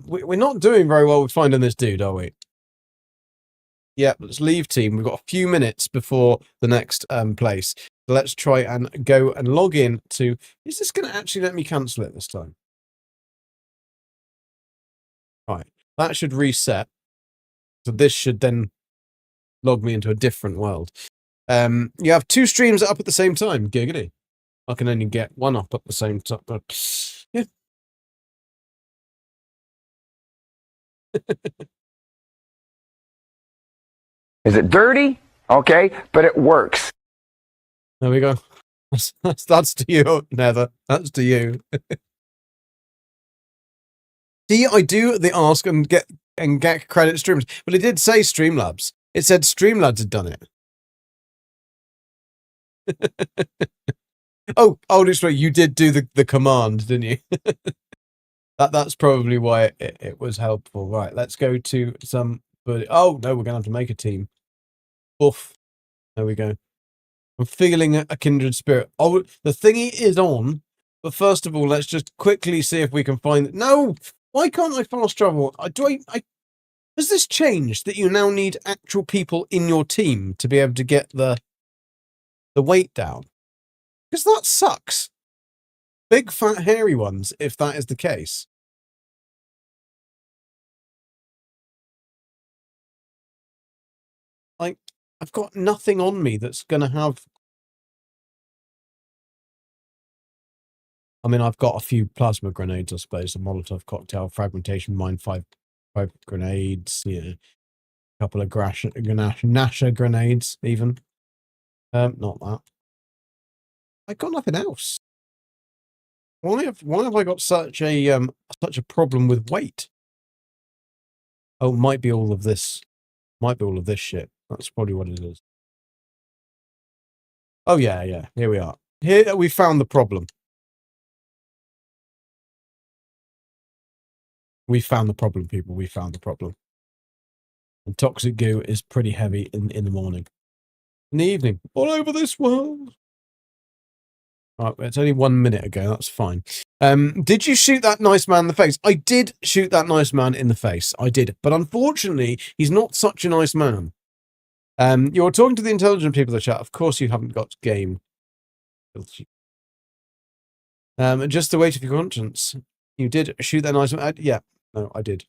We're not doing very well with finding this dude, are we? Yeah, let's leave team. We've got a few minutes before the next place. So let's try and go and log in to... Is this going to actually let me cancel it this time? Right, that should reset. So this should then log me into a different world. You have 2 streams up at the same time. Giggity. I can only get one up at the same time. But yeah. Is it dirty? Okay, but it works. There we go. That's to you, Nether. That's to you. See, I do the ask and get credit streams, but it did say Streamlabs. It said Streamlabs had done it. Oh, this way you did do the command, didn't you? That's probably why it was helpful. Right, let's go to somebody. Oh no, we're gonna have to make a team. Oof. There we go. I'm feeling a kindred spirit. Oh, the thingy is on, but first of all, let's just quickly see if we can find it. No, why can't I fast travel? Has this changed that you now need actual people in your team to be able to get the weight down? Because that sucks. Big, fat, hairy ones, if that is the case. I've got nothing on me that's going to have... I mean, I've got a few plasma grenades, I suppose. A Molotov cocktail, fragmentation mine, 5 grenades, a couple of Nasher grenades, even. Not that. I got nothing else. Why have I got such a problem with weight? Oh, might be all of this. Might be all of this shit. That's probably what it is. Oh yeah. Here we are. Here we found the problem. We found the problem, people. We found the problem. And toxic goo is pretty heavy in the morning. In the evening, all over this world. Right, it's only 1 minute ago. That's fine. Did you shoot that nice man in the face? I did shoot that nice man in the face. I did. But unfortunately, he's not such a nice man. You're talking to the intelligent people in the chat. Of course you haven't got game. Just the weight of your conscience. You did shoot that nice man. Yeah, no, I did.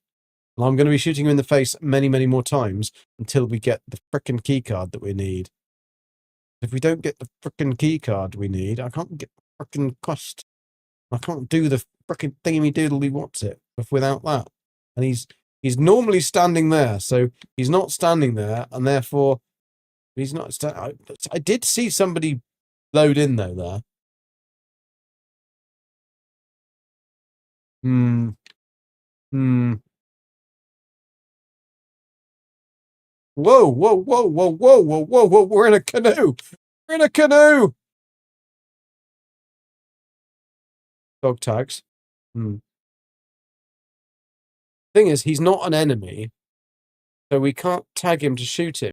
And I'm going to be shooting you in the face many, many more times until we get the frickin' key card that we need. If we don't get the frickin' key card we need, I can't get the frickin' quest. I can't do the frickin' thingy-doodly what's it. without that. And he's normally standing there, so he's not standing there, and therefore he's not. I did see somebody load in though there. Hmm. Whoa, whoa, whoa, whoa, whoa, whoa, whoa, whoa, we're in a canoe. We're in a canoe. Dog tags. Thing is, he's not an enemy, so we can't tag him to shoot him.